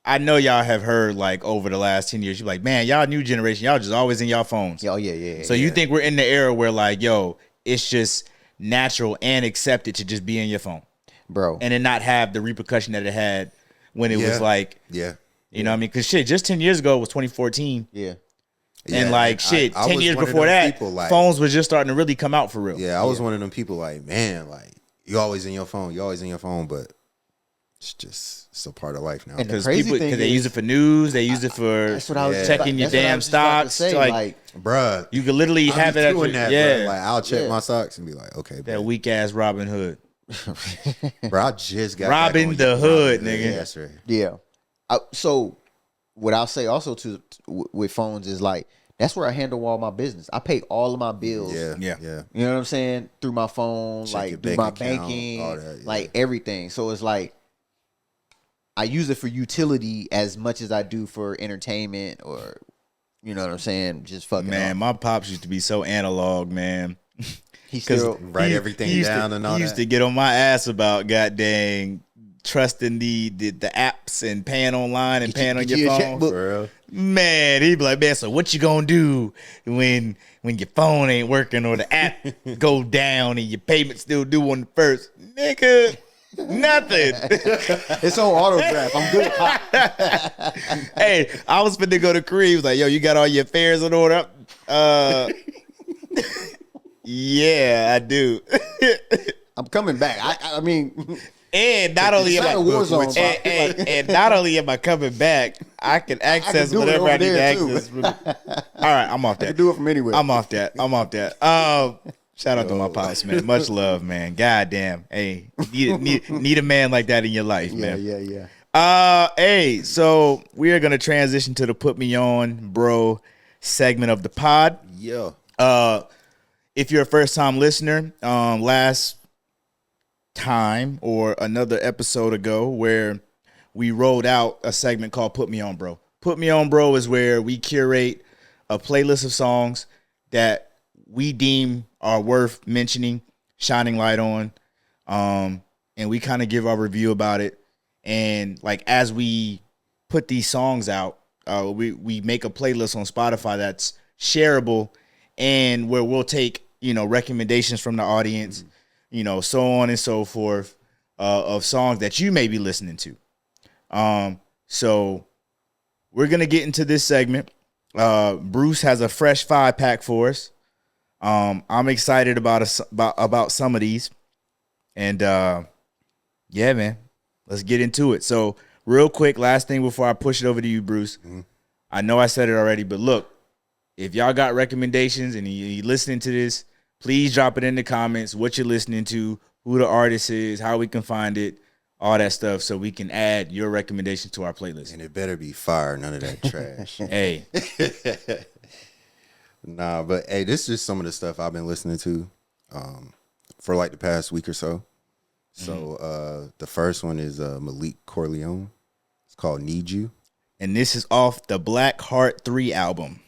I know y'all have heard like over the last 10 years, you're like, man, y'all new generation, y'all just always in y'all phones. Oh, yeah. So you think we're in the era where like, yo, it's just natural and accepted to just be in your phone, bro, and then not have the repercussion that it had when it was like, you know what I mean? Because shit, just 10 years ago was 2014. Yeah. And like shit, I 10 was years one of before them that, people, like, phones was just starting to really come out for real. Yeah, I was one of them people like, man, like, you always in your phone, but it's just a part of life now. And the Because crazy thing they is, use it for news, they use it for that's what I was checking your that's what I damn was just about to stocks. say, Like, bruh, you could literally have it at doing your, that, yeah. bruh. Like, I'll check Yeah. my socks and be like, okay, That bet. weak ass Robin Hood. Bro, I just got Robbing back the on hood, Robin nigga. yesterday. Yeah. So what I'll say also with phones is like that's where I handle all my business. I pay all of my bills. Yeah, Yeah. yeah. You know what I'm saying? Through my phone, Check like your through bank my account, banking, all that, yeah. like everything. So it's like I use it for utility as much as I do for entertainment or you know what I'm saying? Just fucking Man, off. my pops used to be so analog, man. He still Write everything used down to, and all he used that. to get on my ass about goddamn trusting the apps and paying online and paying on get your you a phone. checkbook. For real. Man, he'd be like, man, so what you gonna do when your phone ain't working or the app go down and your payment still due on the first? Nigga, nothing. It's on auto draft. I'm good. Pop. Hey, I was finna go to Korea. He was like, yo, you got all your affairs in order? Yeah, I do. I'm coming back. I mean, And not only It's am I not a war zone, and not only am I coming back, I can access do it whatever over I need to there, too. access. All right, I'm off I that. can do it from anywhere. I'm off that. Shout out to my pops, man. Much love, man. God damn. Hey, need a man like that in your life, yeah, man. yeah. Hey, so we are gonna transition to the Put Me On, Bro segment of the pod. Yeah. If you're a first time listener, last time or another episode ago where we rolled out a segment called Put Me On, Bro. Put Me On, Bro is where we curate a playlist of songs that we deem are worth mentioning, shining light on, and we kind of give our review about it. And like as we put these songs out, we make a playlist on Spotify that's shareable, and where we'll take recommendations from the audience, so on and so forth, of songs that you may be listening to. So we're gonna get into this segment. Bruce has a fresh 5-pack for us. I'm excited about some of these, and yeah, man, let's get into it. So real quick, last thing before I push it over to you, Bruce. Mm-hmm. I know I said it already, but look, if y'all got recommendations and you listening to this, please drop it in the comments. What you're listening to, who the artist is, how we can find it, all that stuff, so we can add your recommendation to our playlist. And it better be fire, none of that trash. Hey. Nah, but hey, this is just some of the stuff I've been listening to for like the past week or so. So the first one is Malik Corleone. It's called Need You. And this is off the Black Heart 3 album.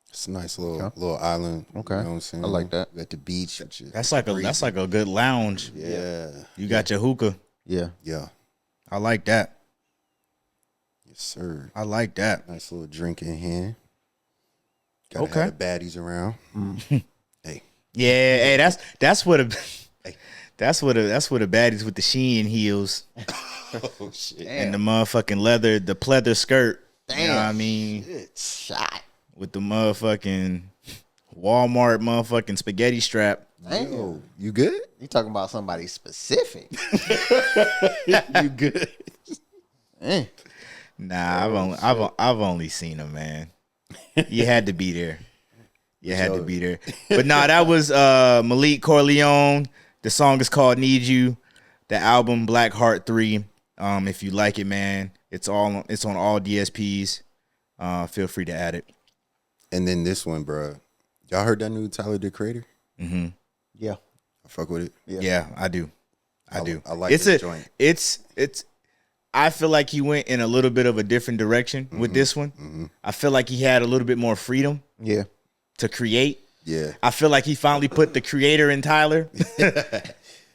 It's a nice little island. Okay. You know what I'm saying? I like that. At the beach. That's like a good lounge. Yeah. You got your hookah. Yeah. Yeah. I like that. Yes, sir. I like that. Nice little drink in hand. Gotta Okay. have the baddies around. Hey. Yeah, hey, that's what that's what the baddies with the Shein heels Oh shit. and the motherfucking the pleather skirt. Damn. You know what I mean? It's shot. With the motherfucking Walmart motherfucking spaghetti strap. Damn. Yo, you good? You talking about somebody specific? You good? Nah, I've only seen him, man. You had to be there. You had to be there. But nah, that was Malik Corleone. The song is called Need You. The album Black Heart 3. If you like it, man, it's on all DSPs. Feel free to add it. And then this one, bro. Y'all heard that new Tyler, the Creator? Mm-hmm. Yeah. I fuck with it. Yeah, I do. I do. I like this joint. It's I feel like he went in a little bit of a different direction with this one. Mm-hmm. I feel like he had a little bit more freedom. Yeah. To create. Yeah. I feel like he finally put the creator in Tyler.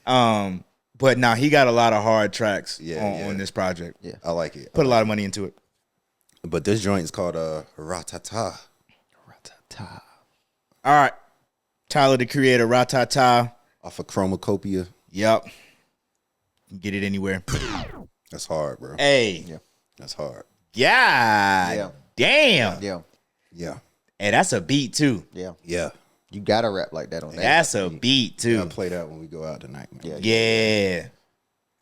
But nah, he got a lot of hard tracks on this project. Yeah. I like it. Put a lot of money into it. But this joint is called Ratata. Ratata. All right. Tyler, the creator, Ratata. Off of Chromacopia. Yep. Get it anywhere. That's hard, bro. Hey. Yeah. That's hard. Yeah. Damn. Yeah. Yeah. Hey, that's a beat too. Yeah. Yeah. You gotta rap like that on that. That's a beat too. I'll play that when we go out tonight, man. Yeah.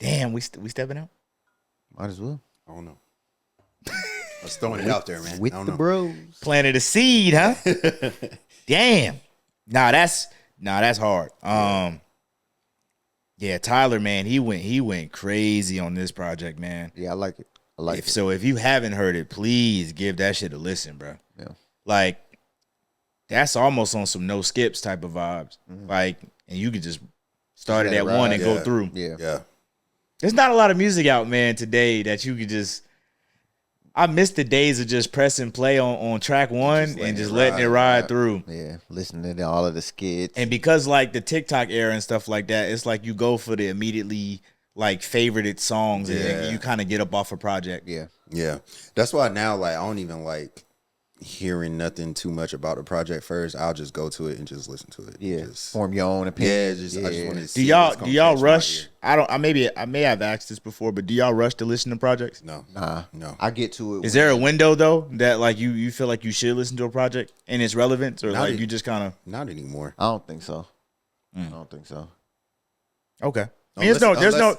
Damn, we stepping out? Might as well. I don't know. I was throwing it out there, man. With I don't the know. bros. Planted a seed, huh? Damn. Nah, that's hard. Yeah, Tyler, man, he went crazy on this project, man. Yeah, I like it. I like it. So if you haven't heard it, please give that shit a listen, bro. Yeah. Like that's almost on some no skips type of vibes. Like, and you could just start it let at it one ride. and Yeah. go through. Yeah. Yeah. There's not a lot of music out, man, today that you could just. I miss the days of just pressing play on track one and just letting it ride through. Yeah. Listening to all of the skits. And because like the TikTok era and stuff like that, it's like you go for the immediately like favorited songs and Yeah. you kind of get up off a project. yeah. Yeah. That's why now, like, I don't even like hearing nothing too much about the project first. I'll just go to it and just listen to it. Yeah. Just, Form your own opinion. I just want to Do see. y'all what's gonna y'all catch my rush? ear. I may have asked this before, but do y'all rush to listen to projects? No. Nah. No. I get to it. Is there a window though that like you feel like you should listen to a project and its relevance, or Not like it- you just kind of Not anymore. I don't think so. I don't think so. okay? I mean,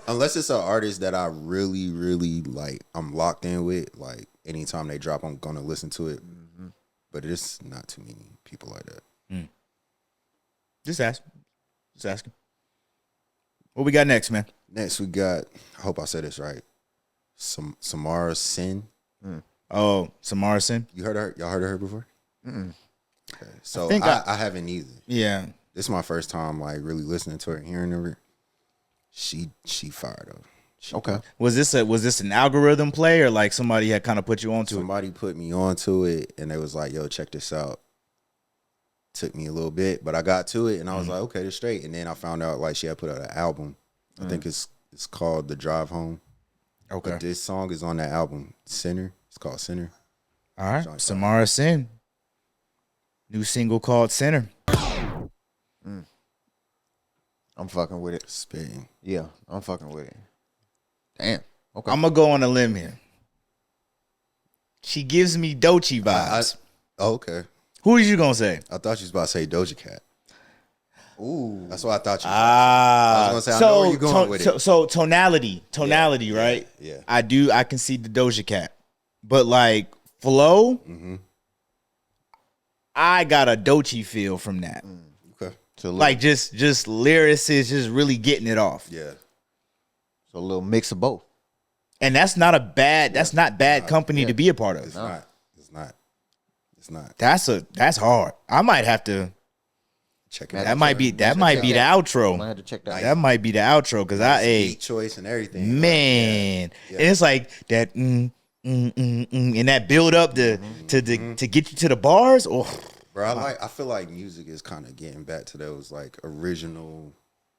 Unless it's an artist that I really, really like, I'm locked in with. Like anytime they drop, I'm gonna listen to it. But it's not too many people like that. just asking. What we got next, man? Next, we got. I hope I said this right. Samara Sin. Oh, Samarson. You heard her? Y'all heard of her before? Okay. So think I haven't either. Yeah. This is my first time like really listening to her and hearing her. She fired up. Okay. Was this an algorithm play or like somebody had kind of put you onto it? Somebody put me onto it and they was like, yo, check this out. Took me a little bit, but I got to it and I was like, okay, that's straight. And then I found out like she had put out an album. I think it's called The Drive Home. Okay. But this song is on that album, Sinner. It's called Sinner. All right. Samara Sin. New single called Sinner. I'm fucking with it. Spitting. Yeah. I'm fucking with it. Damn. Okay. I'm gonna go on a limb here. She gives me Doechii vibes. Oh, okay. Who are you gonna say? I thought you was about to say Doja Cat. Ooh. That's what I thought you was Ah, I was gonna say, I know where you're going with it. So tonality, right? Yeah. I can see the Doja Cat, but like flow, I got a Doechii feel from that. Okay. So a little, Like just lyricists just really getting it off, Yeah. so a little mix of both. and that's not bad company to be a part of. It's not. It's not. It's not. That's hard. I might have to. Check it That out. That might be the outro. I might have to check that out. That might be the outro because Beat choice and everything. man, Yeah. and it's like that and that build up to get you to the bars. Oh, Bro, I feel like music is kind of getting back to those like original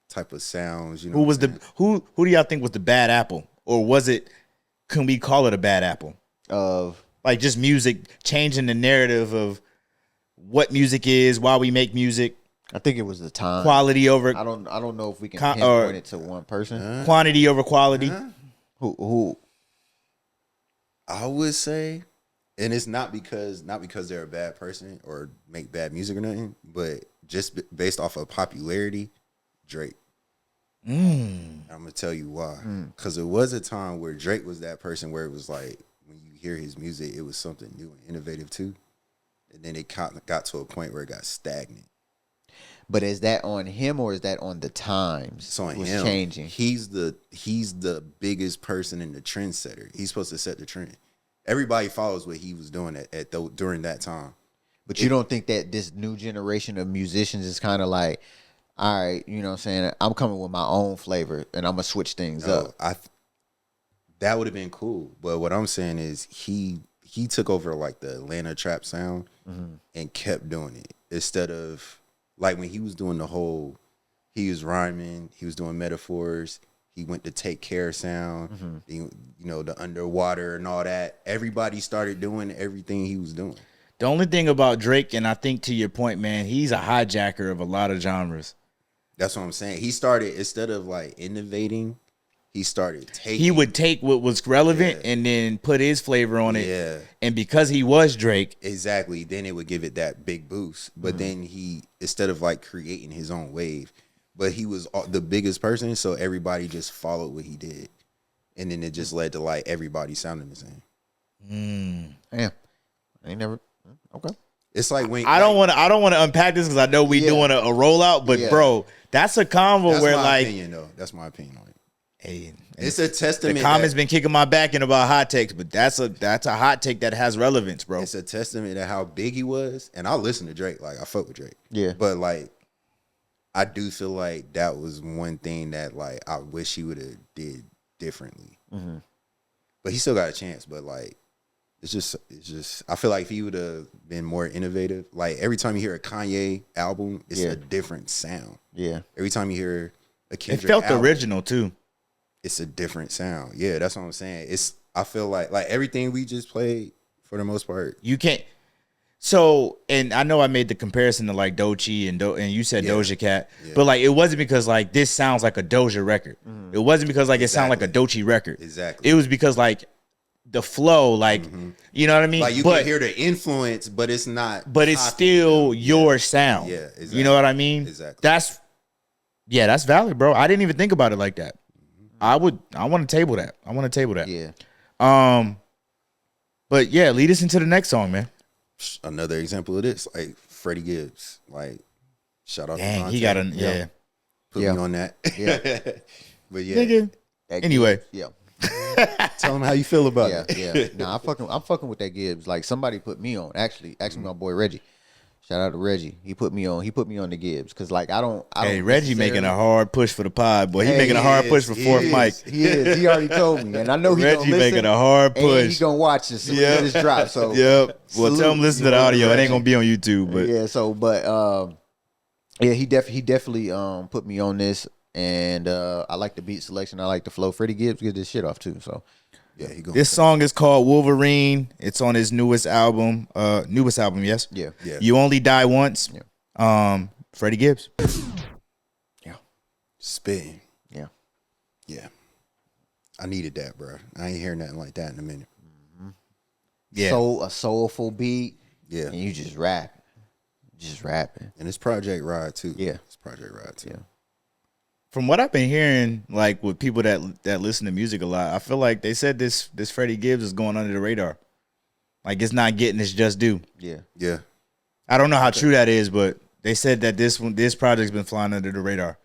type of sounds. You know, who was what I'm who do y'all think was the bad apple, or was it? Can we call it a bad apple? Of Like just music changing the narrative of what music is, why we make music, I think it was the time. quality over I don't know if we can Con- pinpoint or- it to one person. quantity over quality. Who I would say, and it's not because they're a bad person or make bad music or nothing, but just based off of popularity, Drake. I'm gonna tell you why. Because it was a time where Drake was that person where it was like when you hear his music, it was something new and innovative too, and then it kind of got to a point where it got stagnant. But is that on him or is that on the times? It's on was him. changing. He's the biggest person in the trendsetter. He's supposed to set the trend. Everybody follows what he was doing during that time. But you don't think that this new generation of musicians is kind of like, all right, you know what I'm saying? I'm coming with my own flavor and I'm gonna switch things up. That would have been cool. But what I'm saying is he took over like the Atlanta trap sound and kept doing it instead of like when he was doing he was rhyming, he was doing metaphors. He went to Take Care sound, you know, the underwater and all that. Everybody started doing everything he was doing. The only thing about Drake, and I think to your point, man, he's a hijacker of a lot of genres. That's what I'm saying. He started, instead of like innovating, he started taking. He would take what was relevant Yeah. and then put his flavor on it. Yeah. And because he was Drake, Exactly. Then it would give it that big boost. But then he, instead of like creating his own wave, but he was the biggest person, so everybody just followed what he did. And then it just led to like everybody sounding the same. Damn. I ain't never. Okay. It's like when I don't want to unpack this because I know we doing a rollout, but Yeah. bro, That's a convo That's where my like, opinion, though. That's my opinion on it. hey, It's a testament. the comments been kicking my back in about hot takes, but that's a hot take that has relevance, bro. It's a testament to how big he was. And I listen to Drake. Like, I fuck with Drake. Yeah. But, like, I do feel like that was one thing that, like, I wish he would have did differently. Mm-hmm. But he still got a chance. But, like, it's just. I feel like if he would have been more innovative, like, every time you hear a Kanye album, it's a different sound. Yeah. Every time you hear a It Kendrick felt album, original too. it's a different sound. Yeah, that's what I'm saying. I feel like everything we just played for the most part. You can't. So, and I know I made the comparison to like Doechii and you said Doja Cat, but like it wasn't because like this sounds like a Doja record. It wasn't because like it sounded like a Doechii record. Exactly. It was because like the flow, like you know what I mean. Like you can hear the influence, but it's not. But it's still your sound. Yeah, exactly. You know what I mean? Exactly. That's valid, bro. I didn't even think about it like that. I want to table that. Yeah. But yeah, lead us into the next song, man. Another example of this, like Freddie Gibbs, like shout out. Dang, to he got a put me on that. Yeah. But yeah, nigga. Anyway, Yeah. tell him how you feel about it. Yeah. Nah, I'm fucking with that Gibbs. Like somebody put me on. Actually, my boy Reggie. Shout out to Reggie. He put me on the Gibbs because like I don't. Hey, Reggie making a hard push for the pod, boy. He Hey, making a hard push for fourth mic. He is. He already told me, and I know he Reggie gonna listen, making a hard and push. he gonna watch this soon as this drop. So Yep. Well, tell him listen to the audio. It Reggie. ain't gonna be on YouTube, but yeah. So, but yeah, he definitely put me on this, and I like the beat selection. I like the flow. Freddie Gibbs get this shit off too. So Yeah, he going. this song is called Wolverine. It's on his newest album. Yes. yeah. You Only Die Once. Yeah. Freddie Gibbs. Spitting. Yeah. I needed that, bro. I ain't hearing nothing like that in a minute. Yeah. A soulful beat. Yeah, And you just rapping. and it's Project Ride too. Yeah. It's Project Ride too. Yeah. From what I've been hearing, like with people that listen to music a lot, I feel like they said this Freddie Gibbs is going under the radar. Like it's not getting its just due. Yeah. Yeah, I don't know how true that is, but they said that this project's been flying under the radar,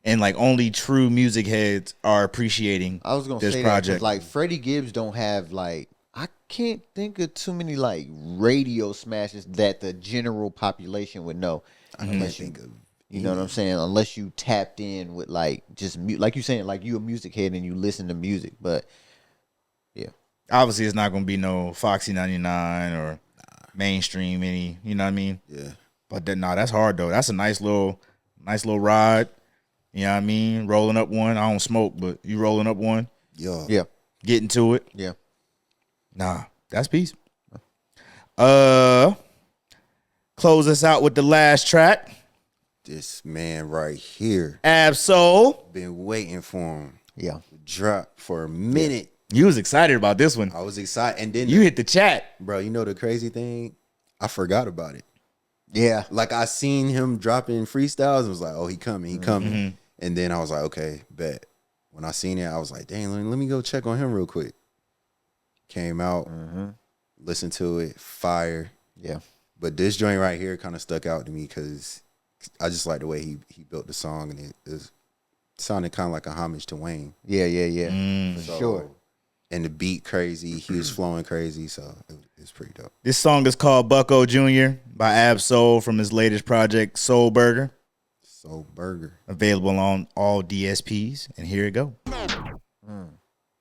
and like only true music heads are appreciating. I was gonna this say project. that 'cause, like Freddie Gibbs don't have like I can't think of too many like radio smashes that the general population would know. I can't think of. You know what I'm saying? Unless you tapped in with like just like you saying like you a music head and you listen to music, but yeah, Obviously, it's not gonna be no Foxy 99 or mainstream any. You know what I mean? Yeah, But that's hard though. That's a nice little ride. You know what I mean? Rolling up one. I don't smoke, but you rolling up one, yeah. getting to it. yeah. Nah, that's peace. Close us out with the last track. This man right here, Absol. been waiting for him. Yeah. Drop for a minute. You was excited about this one. I was excited, and then You hit the chat. bro, you know the crazy thing? I forgot about it. Yeah. Like I seen him dropping freestyles and was like, oh, he coming. And then I was like, okay, bet. When I seen it, I was like, dang, let me go check on him real quick. Came out, listened to it, fire. Yeah. But this joint right here kind of stuck out to me because I just like the way he built the song, and it sounded kind of like a homage to Wayne. Yeah. For So- sure. And the beat crazy, he was flowing crazy, so it's pretty dope. This song is called Bucko Jr. by Absol from his latest project, Soul Burger. So burger. Available on all DSPs. And here it go.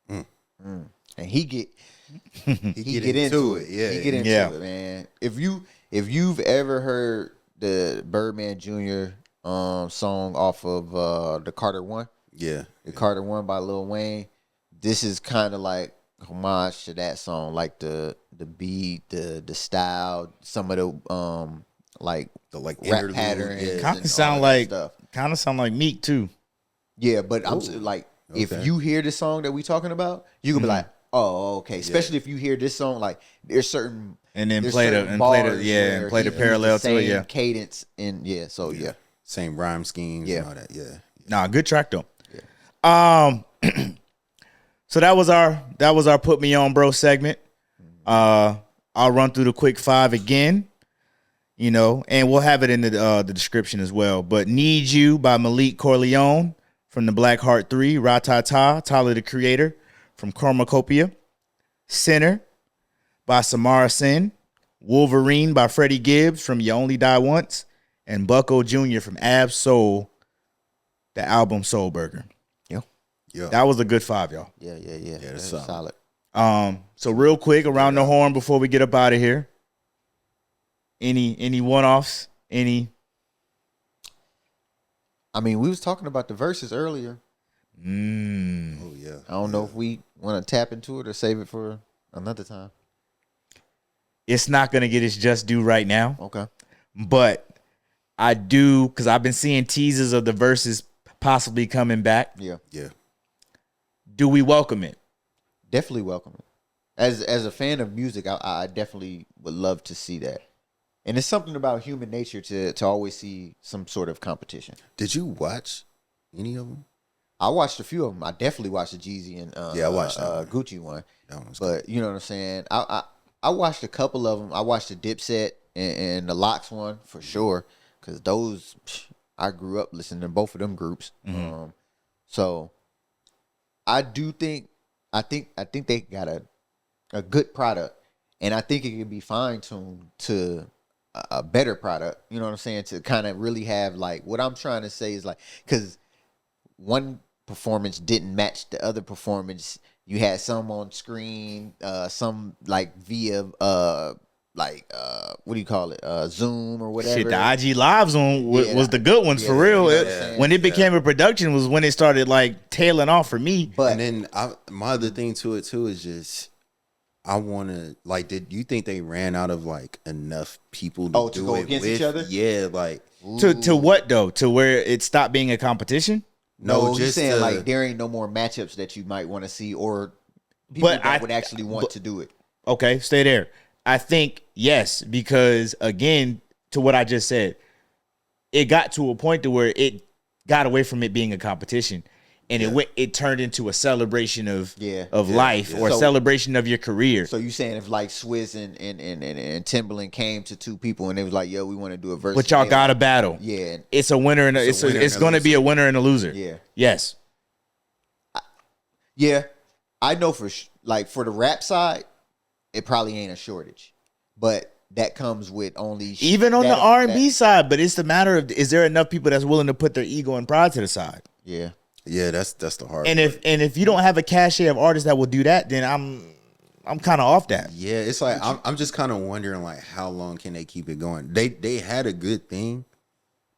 And he get He get into it. Yeah. He get into Yeah. it, man. If you've ever heard the Birdman Jr. Song off of the Carter One, Yeah. the Carter One by Lil Wayne, this is kind of like homage to that song, like the beat, the style, some of the like The like rap interlude, patterns. yeah. and Kind all of sound that like stuff. Meek too. Yeah, but I'm like, if Okay. you hear this song that we talking about, you can be like, oh, okay. Especially if you hear this song, like there's certain And then there's play the certain and play the bars and where play the he parallel used the to it. same Yeah. cadence and so yeah. Same rhyme schemes Yeah. and all that. Yeah. Nah, good track though. So that was our Put Me On Bro segment. I'll run through the quick five again. You know, and we'll have it in the description as well. But Need You by Malik Corleone from the Black Heart 3, Ratata, Tyler the Creator from Chromacopia, Sinner by Samara Sin, Wolverine by Freddie Gibbs from You Only Die Once, and Bucko Jr. from Ab Soul, the album Soul Burger. Yeah. That was a good 5, y'all. Yeah. That's solid. So real quick, around the horn before we get up out of here. Any one-offs? Any? I mean, we was talking about the verses earlier. Oh yeah. I don't know if we want to tap into it or save it for another time. It's not gonna get its just due right now. Okay. But I do, because I've been seeing teasers of the verses possibly coming back. Yeah. Yeah. Do we welcome it? Definitely welcome it. As a fan of music, I definitely would love to see that. And it's something about human nature to always see some sort of competition. Did you watch any of them? I watched a few of them. I definitely watched the Jeezy and I watched that Gucci one. That one was But you know what I'm saying? I watched a couple of them. I watched the Dipset and the Lox one for sure, because those I grew up listening to both of them groups. Mm-hmm. So I think they got a good product, and I think it can be fine tuned to a better product. You know what I'm saying? To kind of really have, like, what I'm trying to say is, like, because one performance didn't match the other performance. You had some on screen, some like via what do you call it? Zoom or whatever. Shit, the IG Lives on was the good ones for real. When it became a production was when it started like tailing off for me. But and then my other thing to it too is just I want to, like, did you think they ran out of like enough people to do go it against with? each other? Yeah, like to what though? To where it stopped being a competition? No, just just saying like there ain't no more matchups that you might want to see, or people that would actually want to do it. Okay, stay there. I think yes, because again, to what I just said, it got to a point to where it got away from it being a competition, and it turned into a celebration of life or a celebration of your career. So you saying if like Swizz and Timbaland came to two people and they was like, "Yo, we want to do a verse," but y'all got a battle. Yeah, it's a winner and it's going to be a winner and a loser. Yeah. Yes. I know for for the rap side, it probably ain't a shortage, but that comes with only even on the R&B side. But it's the matter of, is there enough people that's willing to put their ego and pride to the side? Yeah, that's the hard. And part. if you don't have a cachet of artists that will do that, then I'm kind of off that. Yeah, it's like I'm just kind of wondering, like, how long can they keep it going? They had a good thing.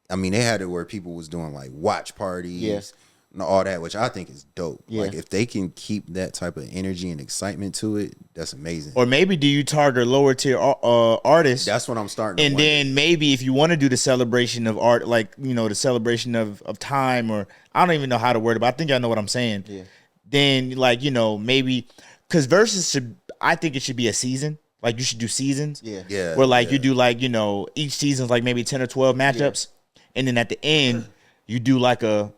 I mean, they had it where people was doing like watch parties. And all that, which I think is dope. Yeah. Like, if they can keep that type of energy and excitement to it, that's amazing. Or maybe do you target lower tier artists? That's what I'm starting to and wonder. Then maybe if you want to do the celebration of art, like, you know, the celebration of time, or I don't even know how to word it, but I think I know what I'm saying. Yeah. Then, like, you know, maybe because versus I think it should be a season. Like, you should do seasons. Yeah. Where like you do, like, you know, each season's like maybe 10 or 12 matchups, and then at the end you do like a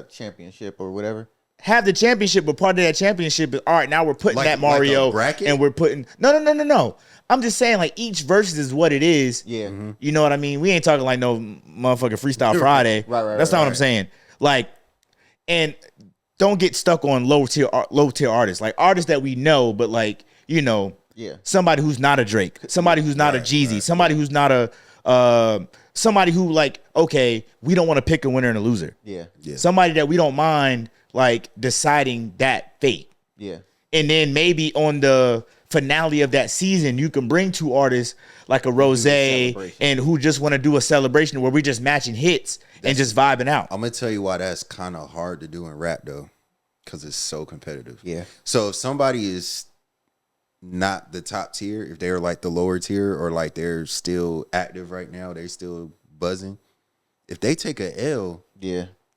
championship or whatever. Have the championship, but part of that championship is, all right, now we're putting that Mario bracket? And we're putting no. I'm just saying, like, each versus is what it is. Yeah. Mm-hmm. You know what I mean? We ain't talking like no motherfucking Freestyle Friday. Right. That's not what I'm saying. Like, and don't get stuck on low tier artists, like artists that we know, but like, you know, somebody who's not a Drake, somebody who's not a Jeezy, somebody who's not a somebody who, like, okay, we don't want to pick a winner and a loser. Yeah. Somebody that we don't mind, like, deciding that fate. Yeah. And then maybe on the finale of that season, you can bring two artists like a Rose and who just want to do a celebration where we just matching hits and just vibing out. I'm gonna tell you why that's kind of hard to do in rap though, because it's so competitive. Yeah. So if somebody is not the top tier, if they're like the lower tier, or like they're still active right now, they're still buzzing, if they take a L,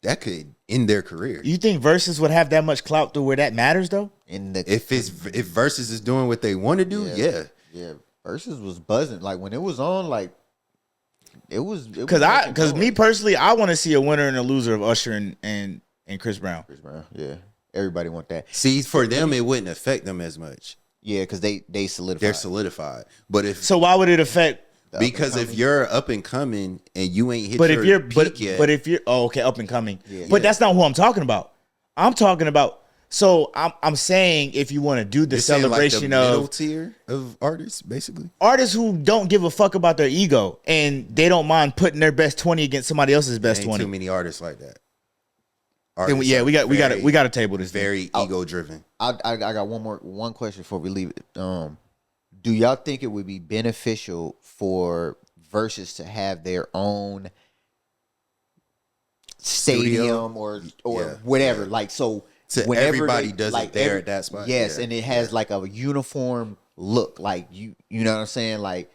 that could end their career. You think Versus would have that much clout to where that matters though? If Versus is doing what they want to do, yeah. Versus was buzzing, like when it was on, like it was because me personally, I want to see a winner and a loser of Usher and Chris Brown. Yeah, everybody want that. See, for them, it wouldn't affect them as much. Yeah, because they solidified. They're solidified. But if so, why would it affect? Because if you're up and coming and you ain't hit But your if you're peak yet, but if you're okay, up and coming. Yeah. But that's not who I'm talking about. I'm talking about. So I'm saying if you want to do the you're saying celebration like the middle of tier of artists, basically. artists who don't give a fuck about their ego and they don't mind putting their best 20 against somebody else's best Ain't 20. too many artists like that. Then we got to table this. Very ego driven. I got one question before we leave it. Do y'all think it would be beneficial for Versus to have their own stadium or whatever? Yeah. Like so, so whenever everybody does like it there at that spot. Yes, and it has like a uniform look. Like you know what I'm saying? Like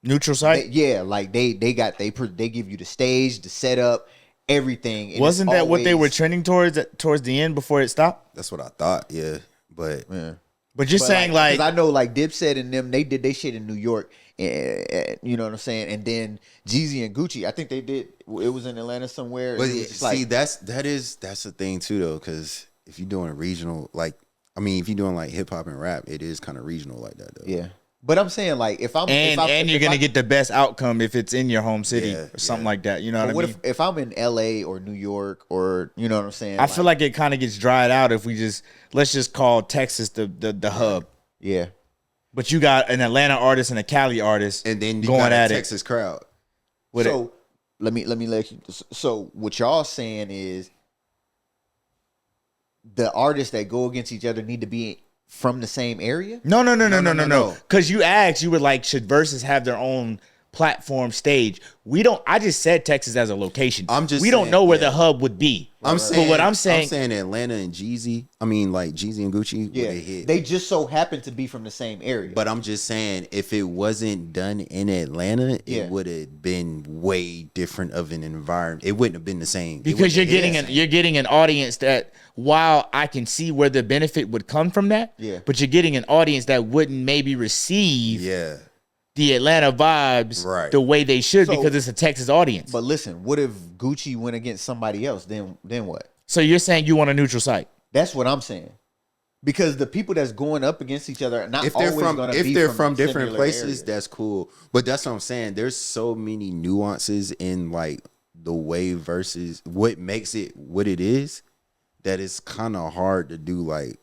Neutral site. like they give you the stage, the setup, everything. And Wasn't that what they were trending towards the end before it stopped? That's what I thought. Yeah, but But you're saying like 'cause I know like Dipset and them, they did they shit in New York, you know what I'm saying? And then Jeezy and Gucci, I think they did. It was in Atlanta somewhere. But see, that's the thing too though, because if you're doing regional, like if you're doing like hip hop and rap, it is kind of regional like that though. Yeah. But I'm saying like if you're gonna get the best outcome if it's in your home city or something like that. You know what I mean? If I'm in LA or New York or you know what I'm saying? I feel like it kind of gets dried out if let's just call Texas the hub. Yeah. But you got an Atlanta artist and a Cali artist, and then you going got at a Texas crowd. So let me let you. So what y'all saying is the artists that go against each other need to be from the same area? No. Because you asked, you were like, should Versus have their own platform stage? We don't. I just said Texas as a location. We don't know where the hub would be. I'm saying saying Atlanta and Jeezy. like Jeezy and Gucci. Yeah, they just so happen to be from the same area. But I'm just saying, if it wasn't done in Atlanta, it would have been way different of an environment. It wouldn't have been the same because you're getting an audience that, while I can see where the benefit would come from that, but you're getting an audience that wouldn't maybe receive the Atlanta vibes the way they should because it's a Texas audience. But listen, what if Gucci went against somebody else? Then what? So you're saying you want a neutral site? That's what I'm saying. Because the people that's going up against each other are not always going to be if they're from different places, areas. that's cool. But that's what I'm saying. There's so many nuances in like the way Versus what makes it what it is that it's kind of hard to do. Like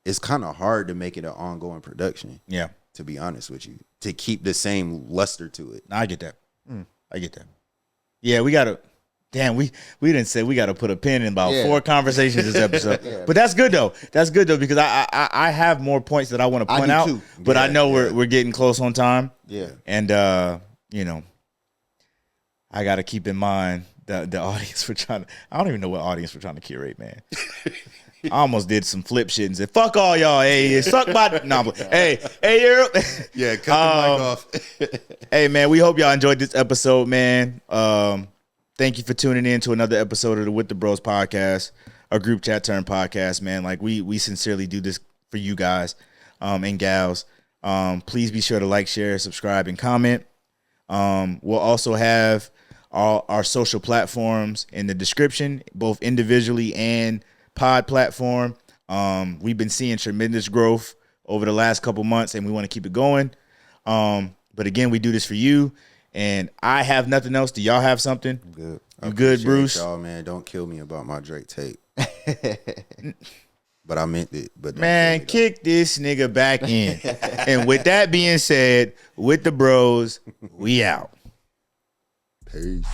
it's kind of hard to make it an ongoing production. Yeah. To be honest with you, to keep the same luster to it. I get that. I get that. Yeah, we gotta. Damn, we didn't say we gotta put a pin in about 4 conversations this episode. But that's good though. That's good though because I have more points that I want to point out. Too. But I know we're getting close on time. Yeah. And I gotta keep in mind the audience we're trying to. I don't even know what audience we're trying to curate, man. I almost did some flip shit and said, fuck all y'all. Hey, suck my... No, hey, yeah, cut the mic off. Hey, man, we hope y'all enjoyed this episode, man. Thank you for tuning in to another episode of the With the Bros podcast, a group chat turned podcast, man. Like, we sincerely do this for you guys and gals. Please be sure to like, share, subscribe, and comment. We'll also have all our social platforms in the description, both individually and pod platform. We've been seeing tremendous growth over the last couple months and we want to keep it going. But again, we do this for you and I have nothing else. Do y'all have something? I'm good. You good, Bruce? Y'all, man, don't kill me about my Drake tape. But I meant it. But man, kick this nigga back in. And with that being said, with the bros, we out. Peace.